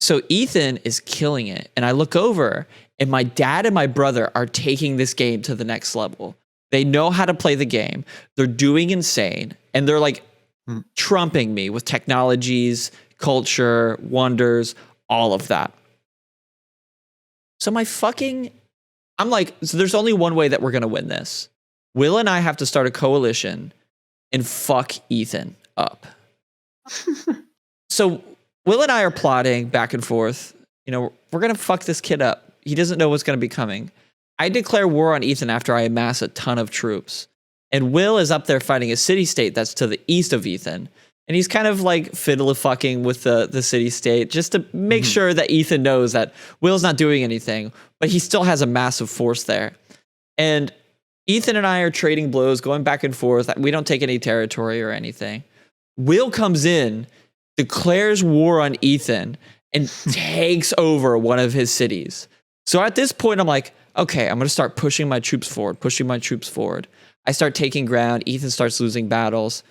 so Ethan is killing it. And I look over, and my dad and my brother are taking this game to the next level. They know how to play the game. They're doing insane. And they're like trumping me with technologies, culture, wonders, all of that. So I'm like, so there's only one way that we're going to win this. Will and I have to start a coalition and fuck Ethan up. So Will and I are plotting back and forth. You know, we're going to fuck this kid up. He doesn't know what's going to be coming. I declare war on Ethan after I amass a ton of troops. And Will is up there fighting a city-state that's to the east of Ethan. And he's kind of like fiddle-fucking with the city-state just to make sure that Ethan knows that Will's not doing anything, but he still has a massive force there. And Ethan and I are trading blows, going back and forth. We don't take any territory or anything. Will comes in, declares war on Ethan, and takes over one of his cities. So at this point, I'm like, okay, I'm going to start pushing my troops forward. I start taking ground. Ethan starts losing battles.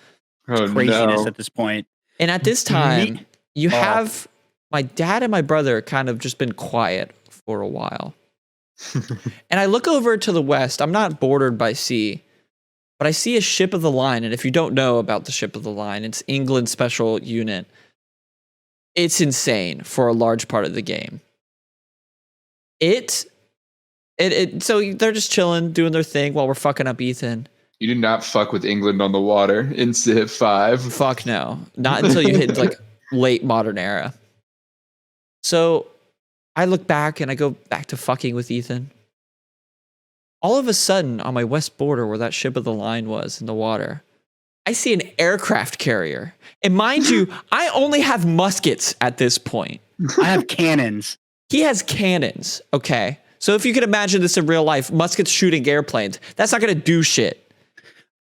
Craziness at this point. And at this time, you have my dad and my brother kind of just been quiet for a while. And I look over to the west. I'm not bordered by sea, But I see a ship of the line, and if you don't know about the ship of the line, it's England's special unit. It's insane for a large part of the game. So they're just chilling, doing their thing while we're fucking up Ethan. You do not fuck with England on the water in Civ 5. Fuck no. Not until you hit like late modern era. So I look back and I go back to fucking with Ethan. All of a sudden, on my west border where that ship of the line was in the water, I see an aircraft carrier. And mind you, I only have muskets at this point. I have cannons. He has cannons. Okay. So if you can imagine this in real life, muskets shooting airplanes, that's not going to do shit.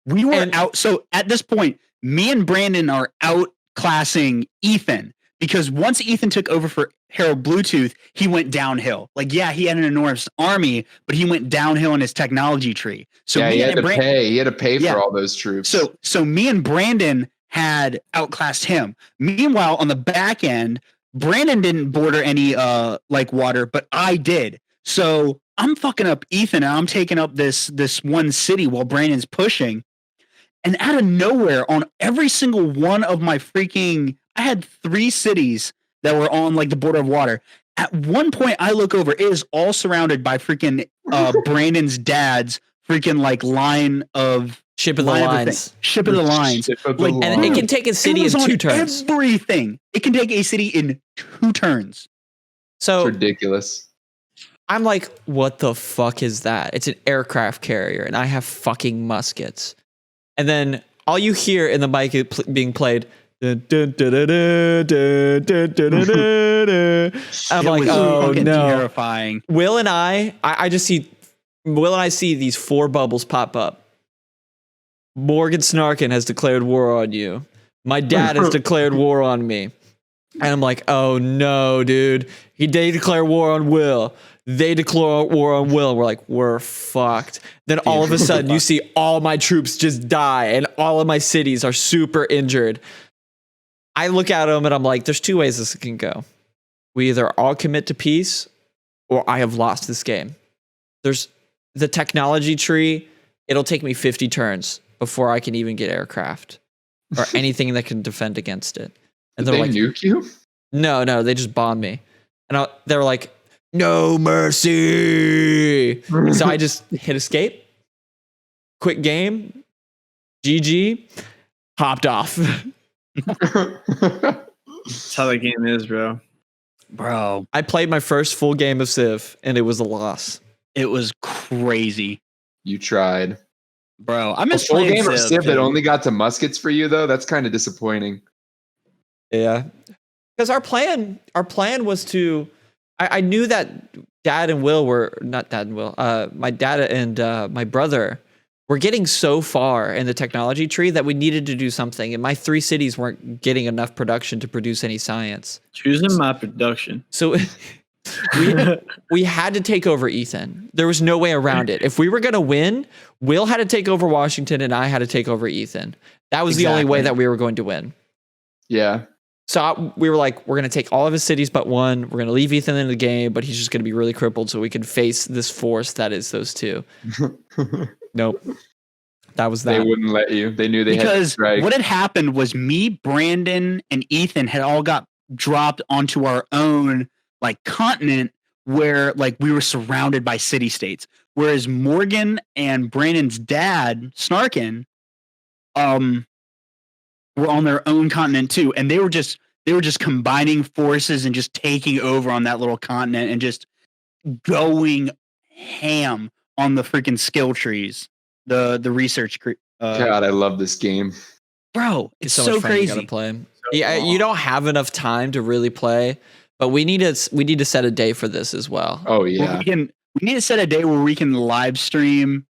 We were out. So at this point, me and Brandon are outclassing Ethan because once Ethan took over for Harold Bluetooth, he went downhill. Like, yeah, he had an enormous army, but he went downhill in his technology tree. So yeah, he had to pay for all those troops. So me and Brandon had outclassed him. Meanwhile, on the back end, Brandon didn't border any like water, but I did. So I'm fucking up Ethan and I'm taking up this one city while Brandon's pushing. And out of nowhere, on every single one of my I had 3 cities that were on like the border of water. At one point, I look over, it is all surrounded by freaking Brandon's dad's freaking like line of ship of the lines. Ship of the lines. And it can take a city in 2 turns. Everything. It can take a city in 2 turns. So it's ridiculous. I'm like, what the fuck is that? It's an aircraft carrier, and I have fucking muskets. And then all you hear in the mic being played. I'm like, oh no! Terrifying. Will and I just see Will and I see these 4 bubbles pop up. Morgan Snarkin has declared war on you. My dad has declared war on me. And I'm like, oh no, dude. They declare war on Will. They declare war on Will. We're like, we're fucked. Then all of a sudden you see all my troops just die and all of my cities are super injured. I look at them and I'm like, there's 2 ways this can go. We either all commit to peace or I have lost this game. There's the technology tree. It'll take me 50 turns before I can even get aircraft or anything that can defend against it. And Did they nuke you? No, they just bombed me. And they were like, no mercy. So I just hit escape. Quick game. GG. Hopped off. That's how the game is, bro. Bro. I played my first full game of Civ, and it was a loss. It was crazy. You tried. Bro, I missed a full game of Civ that only got to muskets for you, though? That's kind of disappointing. Yeah. Because our plan was to... I knew that Dad and Will were... Not Dad and Will. My dad and my brother were getting so far in the technology tree that we needed to do something. And my 3 cities weren't getting enough production to produce any science. Choosing my production. So we had to take over Ethan. There was no way around it. If we were going to win, Will had to take over Washington and I had to take over Ethan. That was the only way that we were going to win. Yeah. So we were like, we're going to take all of his cities but one. We're going to leave Ethan in the game, but he's just going to be really crippled so we can face this force that is those 2. Nope. That was that. They wouldn't let you. They knew they had to strike. What had happened was me, Brandon, and Ethan had all got dropped onto our own like continent where like we were surrounded by city states. Whereas Morgan and Brandon's dad, Snarkin, were on their own continent too, and they were just combining forces and just taking over on that little continent and just going ham on the freaking skill trees, the research. God, I love this game, bro. It's so crazy. You gotta play. Yeah, you don't have enough time to really play, but we need to set a day for this as well. Oh yeah, we need to set a day where we can live stream,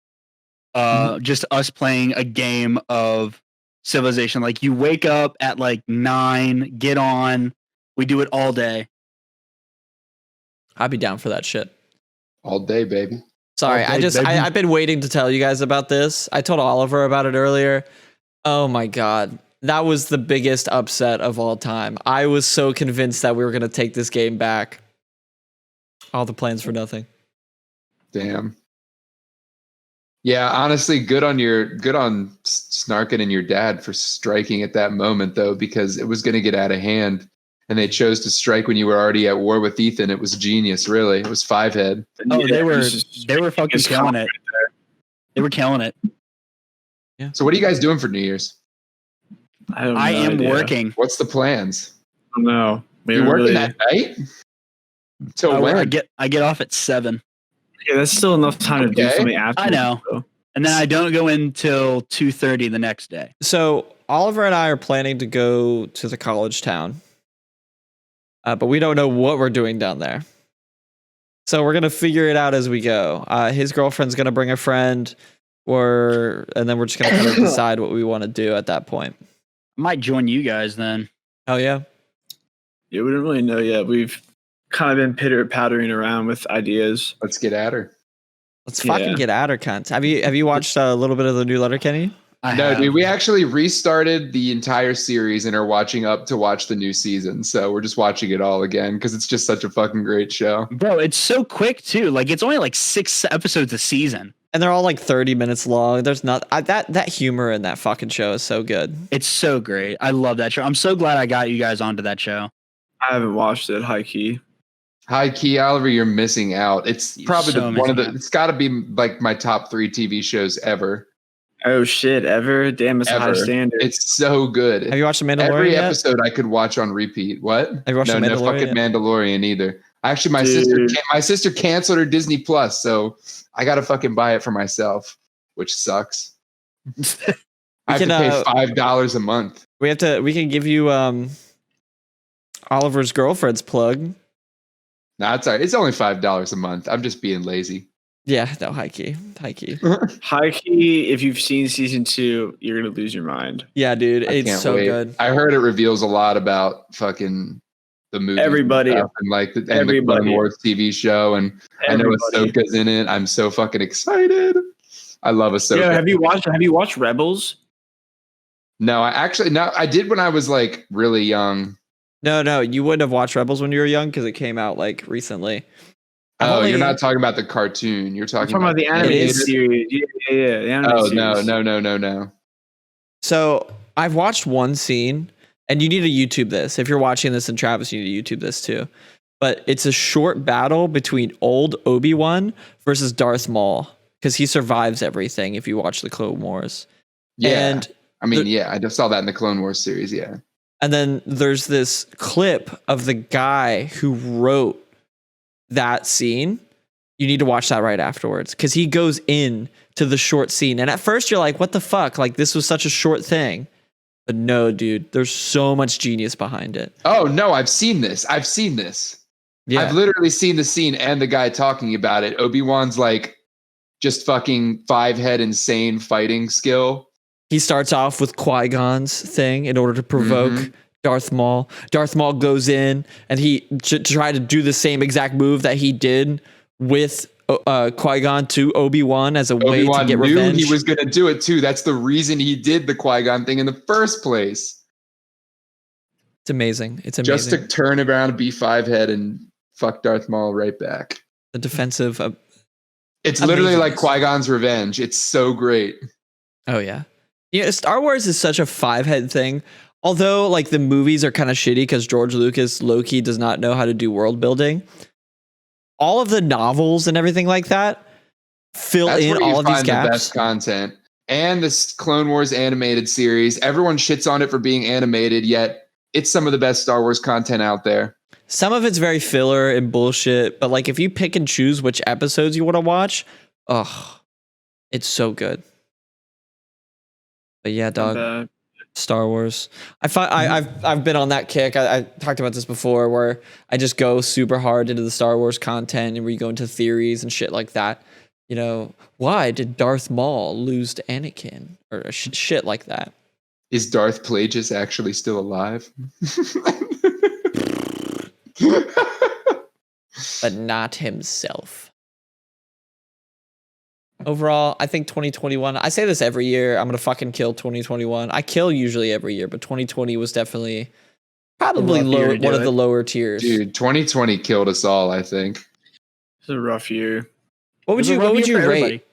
just us playing a game of Civilization. Like you wake up at like 9, get on, we do it all day. I'd be down for that shit. All day, baby. Sorry, I've been waiting to tell you guys about this. I told Oliver about it earlier. Oh my God. That was the biggest upset of all time. I was so convinced that we were going to take this game back. All the plans for nothing. Damn. Yeah, honestly, good on Snarkin and your dad for striking at that moment, though, because it was going to get out of hand, and they chose to strike when you were already at war with Ethan. It was genius, really. It was 5-head. Oh, they were fucking killing it. They were killing it. Yeah. So, what are you guys doing for New Year's? I am working. What's the plans? No, you working that night? Till when? I get off at 7. Yeah, that's still enough time to do something after. I know. And then I don't go until 2:30 the next day. So Oliver and I are planning to go to the college town, but we don't know what we're doing down there. So we're gonna figure it out as we go. His girlfriend's gonna bring a friend, and then we're just gonna kind of decide what we want to do at that point. I might join you guys then. Oh yeah. Yeah, we don't really know yet. We've kind of been pitter-pattering around with ideas. Let's get at her. Let's fucking get at her, cunt. Have you watched a little bit of the new Letterkenny? No, dude. We actually restarted the entire series and are watching to watch the new season. So we're just watching it all again because it's just such a fucking great show. Bro, it's so quick too. Like it's only like 6 episodes a season. And they're all like 30 minutes long. There's not that humor in that fucking show is so good. It's so great. I love that show. I'm so glad I got you guys onto that show. I haven't watched it, high key. High key, Oliver, you're missing out. It's probably it's got to be like my top 3 TV shows ever. Oh shit, ever? Damn, it's a high standard. It's so good. Have you watched The Mandalorian Every yet? episode I could watch on repeat. What? Have you watched The Mandalorian? No fucking Mandalorian either. Actually, my sister canceled her Disney Plus, so I got to fucking buy it for myself, which sucks. I have to pay $5 a month. We can give you Oliver's girlfriend's plug. No, it's all right. It's only $5 a month. I'm just being lazy. Yeah, no, high key. High key, if you've seen season 2, you're going to lose your mind. Yeah, dude. It's so good. I heard it reveals a lot about fucking the movie. Everybody. And like the Clone Wars TV show. And I know Ahsoka's in it. I'm so fucking excited. I love Ahsoka. Yeah, have you watched Rebels? No, I did when I was like really young. No, you wouldn't have watched Rebels when you were young because it came out like recently. You're not talking about the cartoon. You're talking about the animated series. Yeah. The animated series. No. So I've watched one scene, and you need to YouTube this. If you're watching this, and Travis, you need to YouTube this too. But it's a short battle between old Obi-Wan versus Darth Maul because he survives everything. If you watch the Clone Wars, I just saw that in the Clone Wars series. Yeah. And then there's this clip of the guy who wrote that scene. You need to watch that right afterwards because he goes in to the short scene. And at first you're like, what the fuck? Like this was such a short thing. But no, dude, there's so much genius behind it. Oh, no, I've seen this. Yeah. I've literally seen the scene and the guy talking about it. Obi-Wan's like just fucking 5-head insane fighting skill. He starts off with Qui-Gon's thing in order to provoke Darth Maul. Darth Maul goes in and he tried to do the same exact move that he did with Qui-Gon to Obi-Wan as a way to get revenge. He was going to do it too. That's the reason he did the Qui-Gon thing in the first place. It's amazing. Just to turn around and be 5-head and fuck Darth Maul right back. The defensive. It's literally like Qui-Gon's revenge. It's so great. Oh yeah. Yeah, Star Wars is such a 5-head thing. Although, like, the movies are kind of shitty because George Lucas low-key does not know how to do world building. All of the novels and everything like that fill in all of these gaps. The best content. And this Clone Wars animated series, everyone shits on it for being animated, yet it's some of the best Star Wars content out there. Some of it's very filler and bullshit, but like if you pick and choose which episodes you want to watch, it's so good. But yeah, dog, Star Wars. I've been on that kick. I talked about this before, where I just go super hard into the Star Wars content, and where you go into theories and shit like that. You know, why did Darth Maul lose to Anakin or shit like that? Is Darth Plagueis actually still alive? But not himself. Overall, I think 2021, I say this every year, I'm going to fucking kill 2021. I kill usually every year, but 2020 was definitely probably one of the lower tiers. Dude, 2020 killed us all, I think. It's a rough year. What would you rate?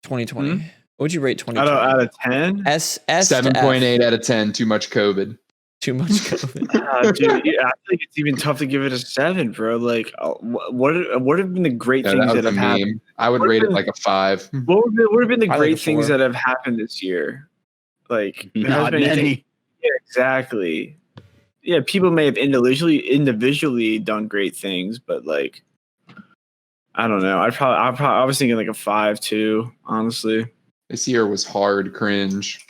2020. What would you rate 2020? Out of 10? 7.8 out of 10. Too much COVID. Too much COVID. Dude, yeah, I think it's even tough to give it a 7, bro. Like, what have been the great things that have happened? I would rate it like a 5. What would have been the great things that have happened this year? Like, not many. Yeah, exactly. Yeah, people may have individually done great things, but like, I don't know. I was thinking like a 5 too, honestly. This year was hard cringe.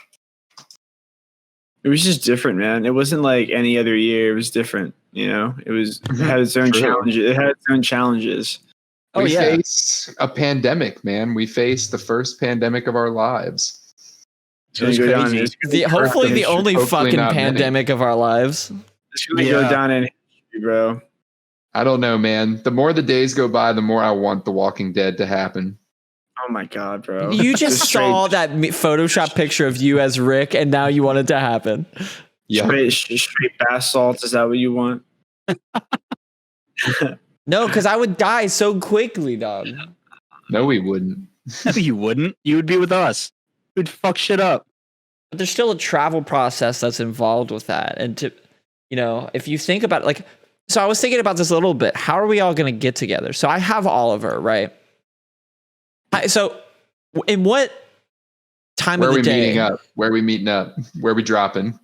It was just different, man. It wasn't like any other year. It was different, you know. It had its own challenges. It had its own challenges. We faced a pandemic, man. We faced the first pandemic of our lives. It's crazy. Hopefully the only fucking pandemic of our lives. It's gonna go down in history, bro. I don't know, man. The more the days go by, the more I want The Walking Dead to happen. Oh my god, bro! You just saw that Photoshop picture of you as Rick, and now you want it to happen. Yeah, straight bath salts. Is that what you want? No, because I would die so quickly, dog. No, we wouldn't. No, you wouldn't. You would be with us. We'd fuck shit up. But there's still a travel process that's involved with that, and if you think about it, like, so I was thinking about this a little bit. How are we all going to get together? So I have Oliver, right? So, in what time of the day? Where are we meeting up? Where are we meeting up? Where are we dropping?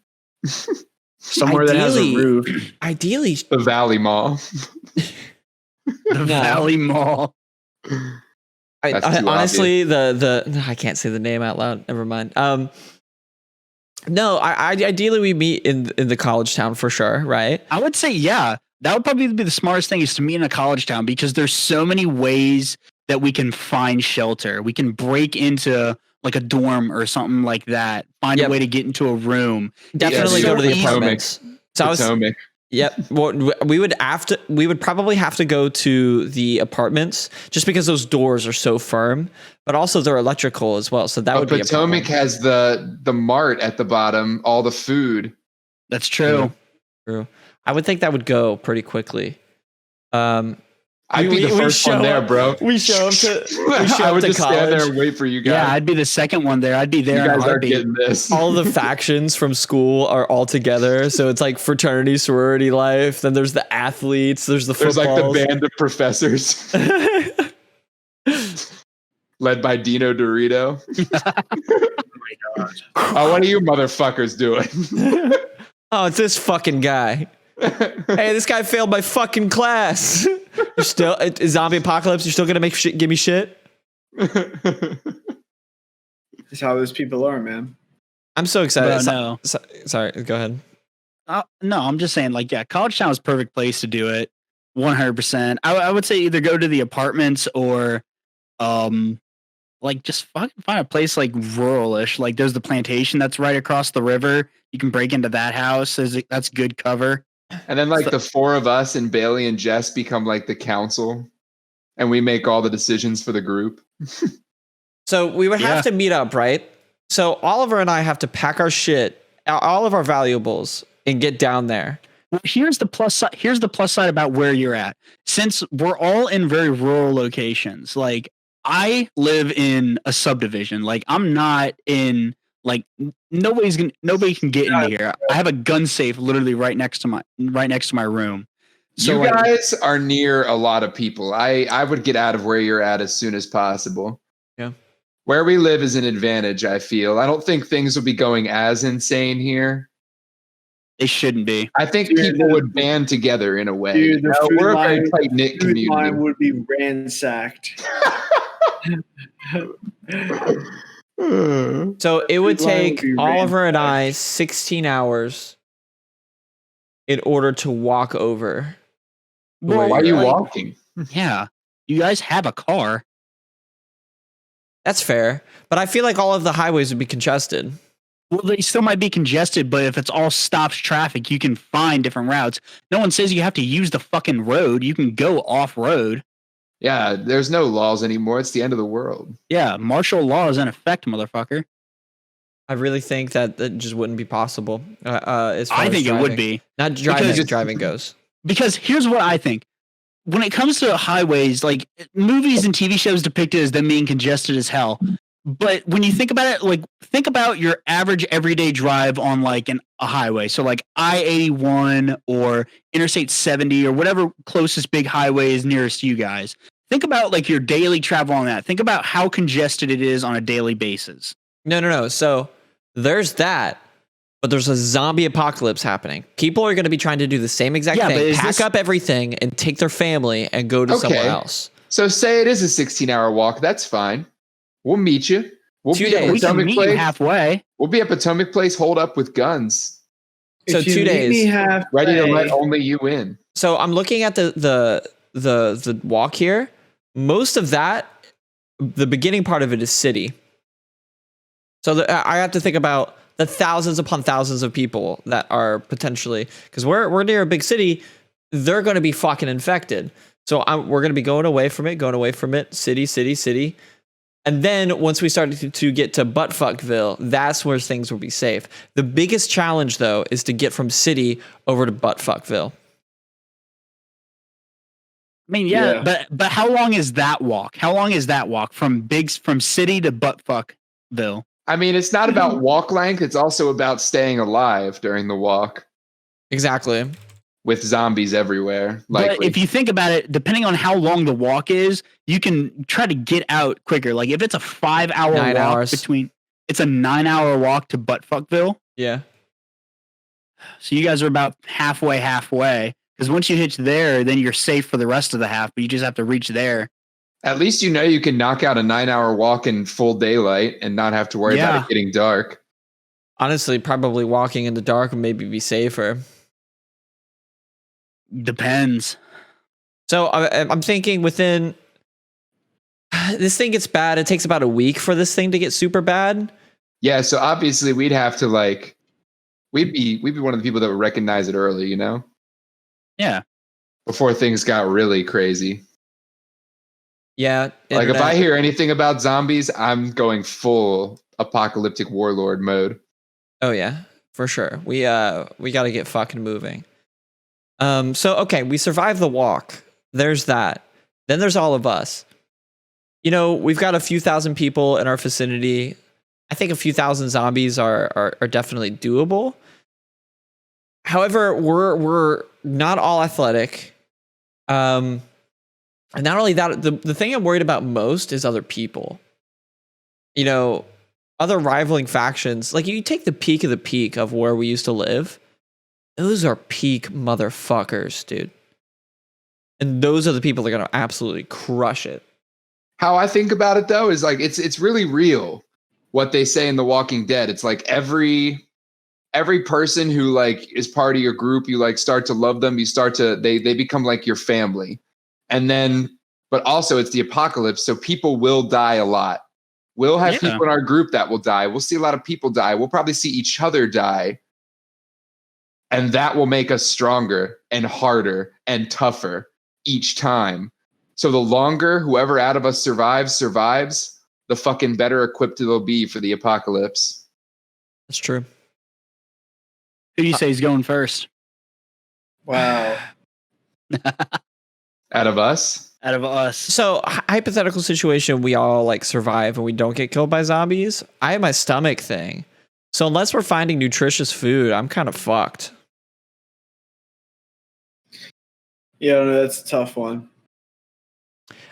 Somewhere that has a roof. Ideally, the Valley Mall. Valley Mall. Honestly, I can't say the name out loud. Never mind. No, ideally we meet in the college town for sure, right? I would say, yeah. That would probably be the smartest thing, is to meet in a college town, because there's so many ways that we can find shelter. We can break into like a dorm or something like that. Find a way to get into a room. Definitely go to the apartments. Potomac. Yep. Well, we would probably have to go to the apartments, just because those doors are so firm, but also they're electrical as well. So that would be Potomac has the mart at the bottom, all the food. That's true. True. I would think that would go pretty quickly. I'd be the first one there, bro. We show up to. I would just stand there and wait for you guys. Yeah, I'd be the second one there. I'd be there. You guys are getting this. All the factions from school are all together, so it's like fraternity, sorority life. Then there's the athletes. There's footballs. Like the band of professors, led by Dino Dorito. Oh my god! What are you motherfuckers doing? Oh, it's this fucking guy. Hey, this guy failed my fucking class. You're still zombie apocalypse. You're still gonna give me shit. That's how those people are, man. I'm so excited. No. Sorry, go ahead. No, I'm just saying, like, yeah, college town is a perfect place to do it. 100%. I would say either go to the apartments or, like, just fucking find a place like rural-ish. Like, there's the plantation that's right across the river. You can break into that house. That's good cover. And then, like, the four of us and Bailey and Jess become like the council, and we make all the decisions for the group. So we would have to meet up, right? So Oliver and I have to pack our shit, all of our valuables, and get down there. Well, here's the plus side. Here's the plus side about where you're at. Since we're all in very rural locations, like, I live in a subdivision. Like, I'm not in, like, nobody can get into here. I have a gun safe literally right next to my room. So you guys are near a lot of people. I would get out of where you're at as soon as possible. Yeah. Where we live is an advantage, I feel. I don't think things will be going as insane here. They shouldn't be. I think people would band together in a way. Dude, we're a very tight-knit community. Mine would be ransacked. So it would take Oliver and I 16 hours in order to walk over. Why are you walking? Yeah. You guys have a car. That's fair. But I feel like all of the highways would be congested. Well, they still might be congested, but if it's all stops traffic, you can find different routes. No one says you have to use the fucking road. You can go off-road. Yeah, there's no laws anymore. It's the end of the world. Yeah, martial law is in effect, motherfucker. I really think that just wouldn't be possible. I think it would be. Not driving as driving goes. Because here's what I think. When it comes to highways, like, movies and TV shows depict it as them being congested as hell. But when you think about it, like think about your average everyday drive on like a highway. So like I-81 or Interstate 70 or whatever closest big highway is nearest to you guys. Think about like your daily travel on that. Think about how congested it is on a daily basis. No. So there's that, but there's a zombie apocalypse happening. People are going to be trying to do the same exact thing, pack up everything and take their family and go to somewhere else. So say it is a 16-hour walk. That's fine. We'll meet you. We'll be at Potomac Place halfway. We'll be at Potomac Place, hold up with guns. So 2 days. Ready to let only you in. So I'm looking at the walk here. Most of that, the beginning part of it is city. So I have to think about the thousands upon thousands of people that are potentially, because we're near a big city, they're going to be fucking infected. So we're going to be going away from it, city. And then once we start to get to Buttfuckville, that's where things will be safe. The biggest challenge, though, is to get from city over to Buttfuckville. I mean, but how long is that walk? How long is that walk from city to Buttfuckville? I mean, it's not about walk length. It's also about staying alive during the walk. Exactly. With zombies everywhere. Likely. But if you think about it, depending on how long the walk is, you can try to get out quicker. Like if it's a 5-hour walk it's a 9-hour walk to Buttfuckville. Yeah. So you guys are about halfway. Because once you hit there, then you're safe for the rest of the half, but you just have to reach there. At least you know you can knock out a 9-hour walk in full daylight and not have to worry about it getting dark. Honestly, probably walking in the dark would maybe be safer. Depends. So I'm thinking within this thing gets bad. It takes about a week for this thing to get super bad. Yeah. So obviously we'd have to we'd be one of the people that would recognize it early, you know? Yeah. Before things got really crazy. Yeah. Like if I hear anything about zombies, I'm going full apocalyptic warlord mode. Oh yeah, for sure. We got to get fucking moving. So, okay, we survived the walk. There's that. Then there's all of us. You know, we've got a few thousand people in our vicinity. I think a few thousand zombies are definitely doable. However, we're not all athletic. And not only that, the thing I'm worried about most is other people. You know, other rivaling factions. Like, you take the peak of the peak of where we used to live. Those are peak motherfuckers, dude. And those are the people that are going to absolutely crush it. How I think about it, though, is like it's really real what they say in The Walking Dead. It's like every person who like is part of your group, you like start to love them. You start to they become like your family. And then, but also it's the apocalypse, so people will die a lot. We'll have people in our group that will die. We'll see a lot of people die. We'll probably see each other die. And that will make us stronger and harder and tougher each time. So the longer whoever out of us survives, the fucking better equipped they'll be for the apocalypse. That's true. Who do you say is going first? Wow. Out of us? Out of us. So, hypothetical situation, we all like survive and we don't get killed by zombies. I have my stomach thing. So unless we're finding nutritious food, I'm kind of fucked. Yeah, no, that's a tough one.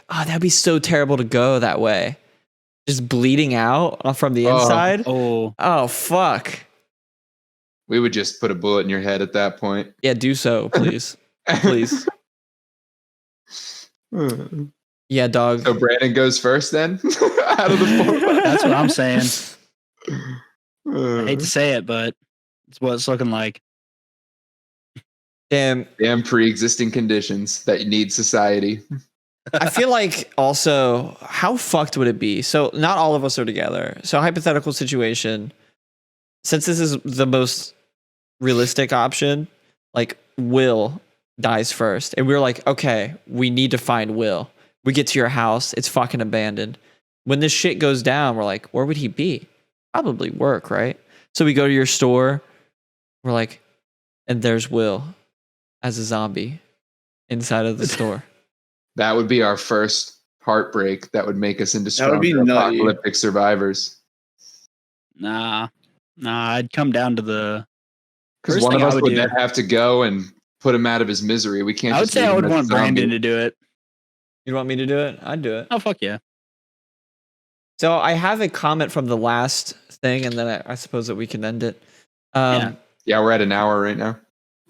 Oh, that'd be so terrible to go that way. Just bleeding out from the inside. Oh, fuck. We would just put a bullet in your head at that point. Yeah, do so, please. Please. Yeah, dog. So Brandon goes first then? Out of the four. That's what I'm saying. I hate to say it, but it's what it's looking like. Damn pre-existing conditions that need society. I feel like also, how fucked would it be? So not all of us are together. So hypothetical situation, since this is the most realistic option, like Will dies first. And we're like, okay, we need to find Will. We get to your house. It's fucking abandoned. When this shit goes down, we're like, where would he be? Probably work, right? So we go to your store. We're like, and there's Will as a zombie inside of the store. That would be our first heartbreak that would make us into That would be stronger nutty. apocalyptic survivors. Nah, I'd come down to the. Because First one of thing I us would would do- then have to go and put him out of his misery. We can't. I would just say leave I him would as a want Brandon zombie. to do it. You'd want me to do it? I'd do it. Oh fuck yeah! So I have a comment from the last thing, and then I suppose that we can end it. Yeah. Yeah, we're at an hour right now.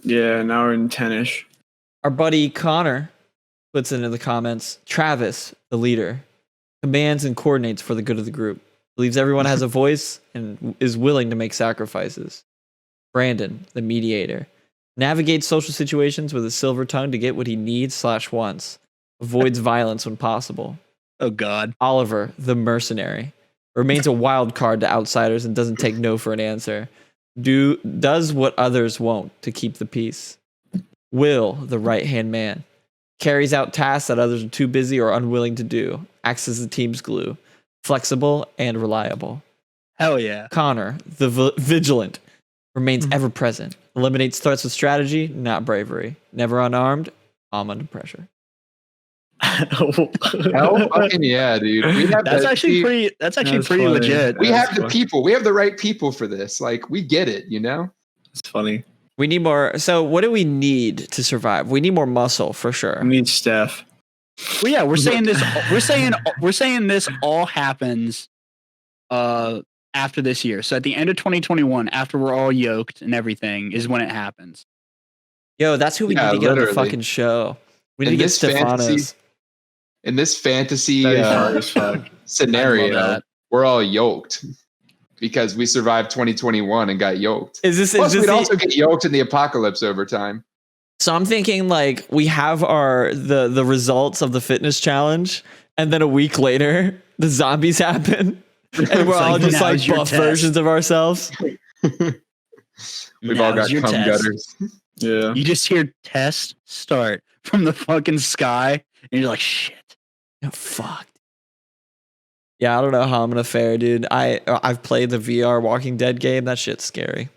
Yeah, now we're in 10ish. Our buddy Connor puts it in the comments. Travis, the leader, commands and coordinates for the good of the group. Believes everyone has a voice and is willing to make sacrifices. Brandon, the mediator, navigates social situations with a silver tongue to get what he needs/wants. Avoids violence when possible. Oh god. Oliver, the mercenary, remains a wild card to outsiders and doesn't take no for an answer. Does what others won't to keep the peace. Will, the right-hand man, carries out tasks that others are too busy or unwilling to do. Acts as the team's glue. Flexible and reliable. Hell yeah. Connor, the vigilant, remains ever present. Eliminates threats with strategy, not bravery. Never unarmed, calm under pressure. Hell fucking yeah, dude. We have That's the- actually pretty. That's actually pretty funny. legit. We That's have the funny. people. We have the right people for this. Like, we get it, you know? It's funny. We need more. So, what do we need to survive? We need more muscle for sure. I mean, Steph. Well, yeah, we're saying this. We're saying this all happens after this year. So at the end of 2021, after we're all yoked and everything, is when it happens. Yo, that's who we Yeah, need to get on the literally. fucking show. We need In to get this fantasy- Stefanos. In this fantasy That'd be funny as fuck. I love scenario, that. we're all yoked because we survived 2021 and got yoked. Is this Plus, we'd the, also get yoked in the apocalypse over time. so I'm thinking like we have the results of the fitness challenge, and then a week later the zombies happen, and we're It's all like, just now's like your buff test. versions of of We've all got Now's your cum test. gutters. Yeah. You just hear test start from the fucking sky, and you're like, shit. Oh, fuck. Yeah, I don't know how I'm gonna fare, dude. I've played the VR Walking Dead game. That shit's scary.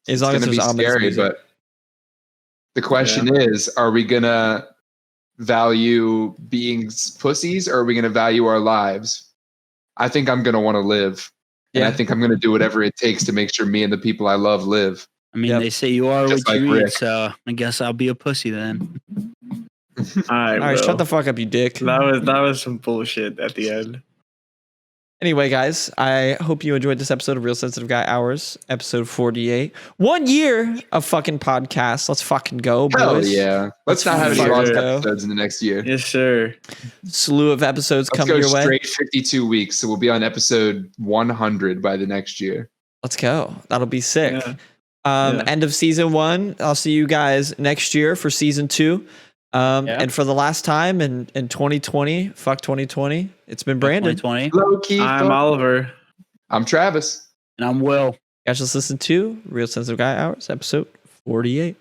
As long as It's there's gonna be ominous scary, music. but the question is, are we gonna value being pussies or are we gonna value our lives? I think I'm gonna want to live. And I Yeah. think I'm gonna do whatever it takes to make sure me and the people I love live. I mean, Yep. they say you are Just what you like eat, Rick. so I guess I'll be a pussy then. All right, All right, bro. shut the fuck up, you dick. That was some bullshit at the end. Anyway, guys, I hope you enjoyed this episode of Real Sensitive Guy Hours, episode 48. 1 year of fucking podcasts. Let's fucking go, boys. Hell yeah. Let's not have any Fuck lost yeah. episodes in the next year. Yes, sir. Slew of episodes Let's coming go your way. straight 52 weeks. So we'll be on episode 100 by the next year. Let's go. That'll be sick. Yeah. Yeah. End of season 1. I'll see you guys next year for season 2. And for the last time in 2020, fuck 2020, it's been Brandon. 2020. Low key. I'm Oliver. I'm Travis. And I'm Will. Guys, just listen to Real Sensitive Guy Hours, episode 48.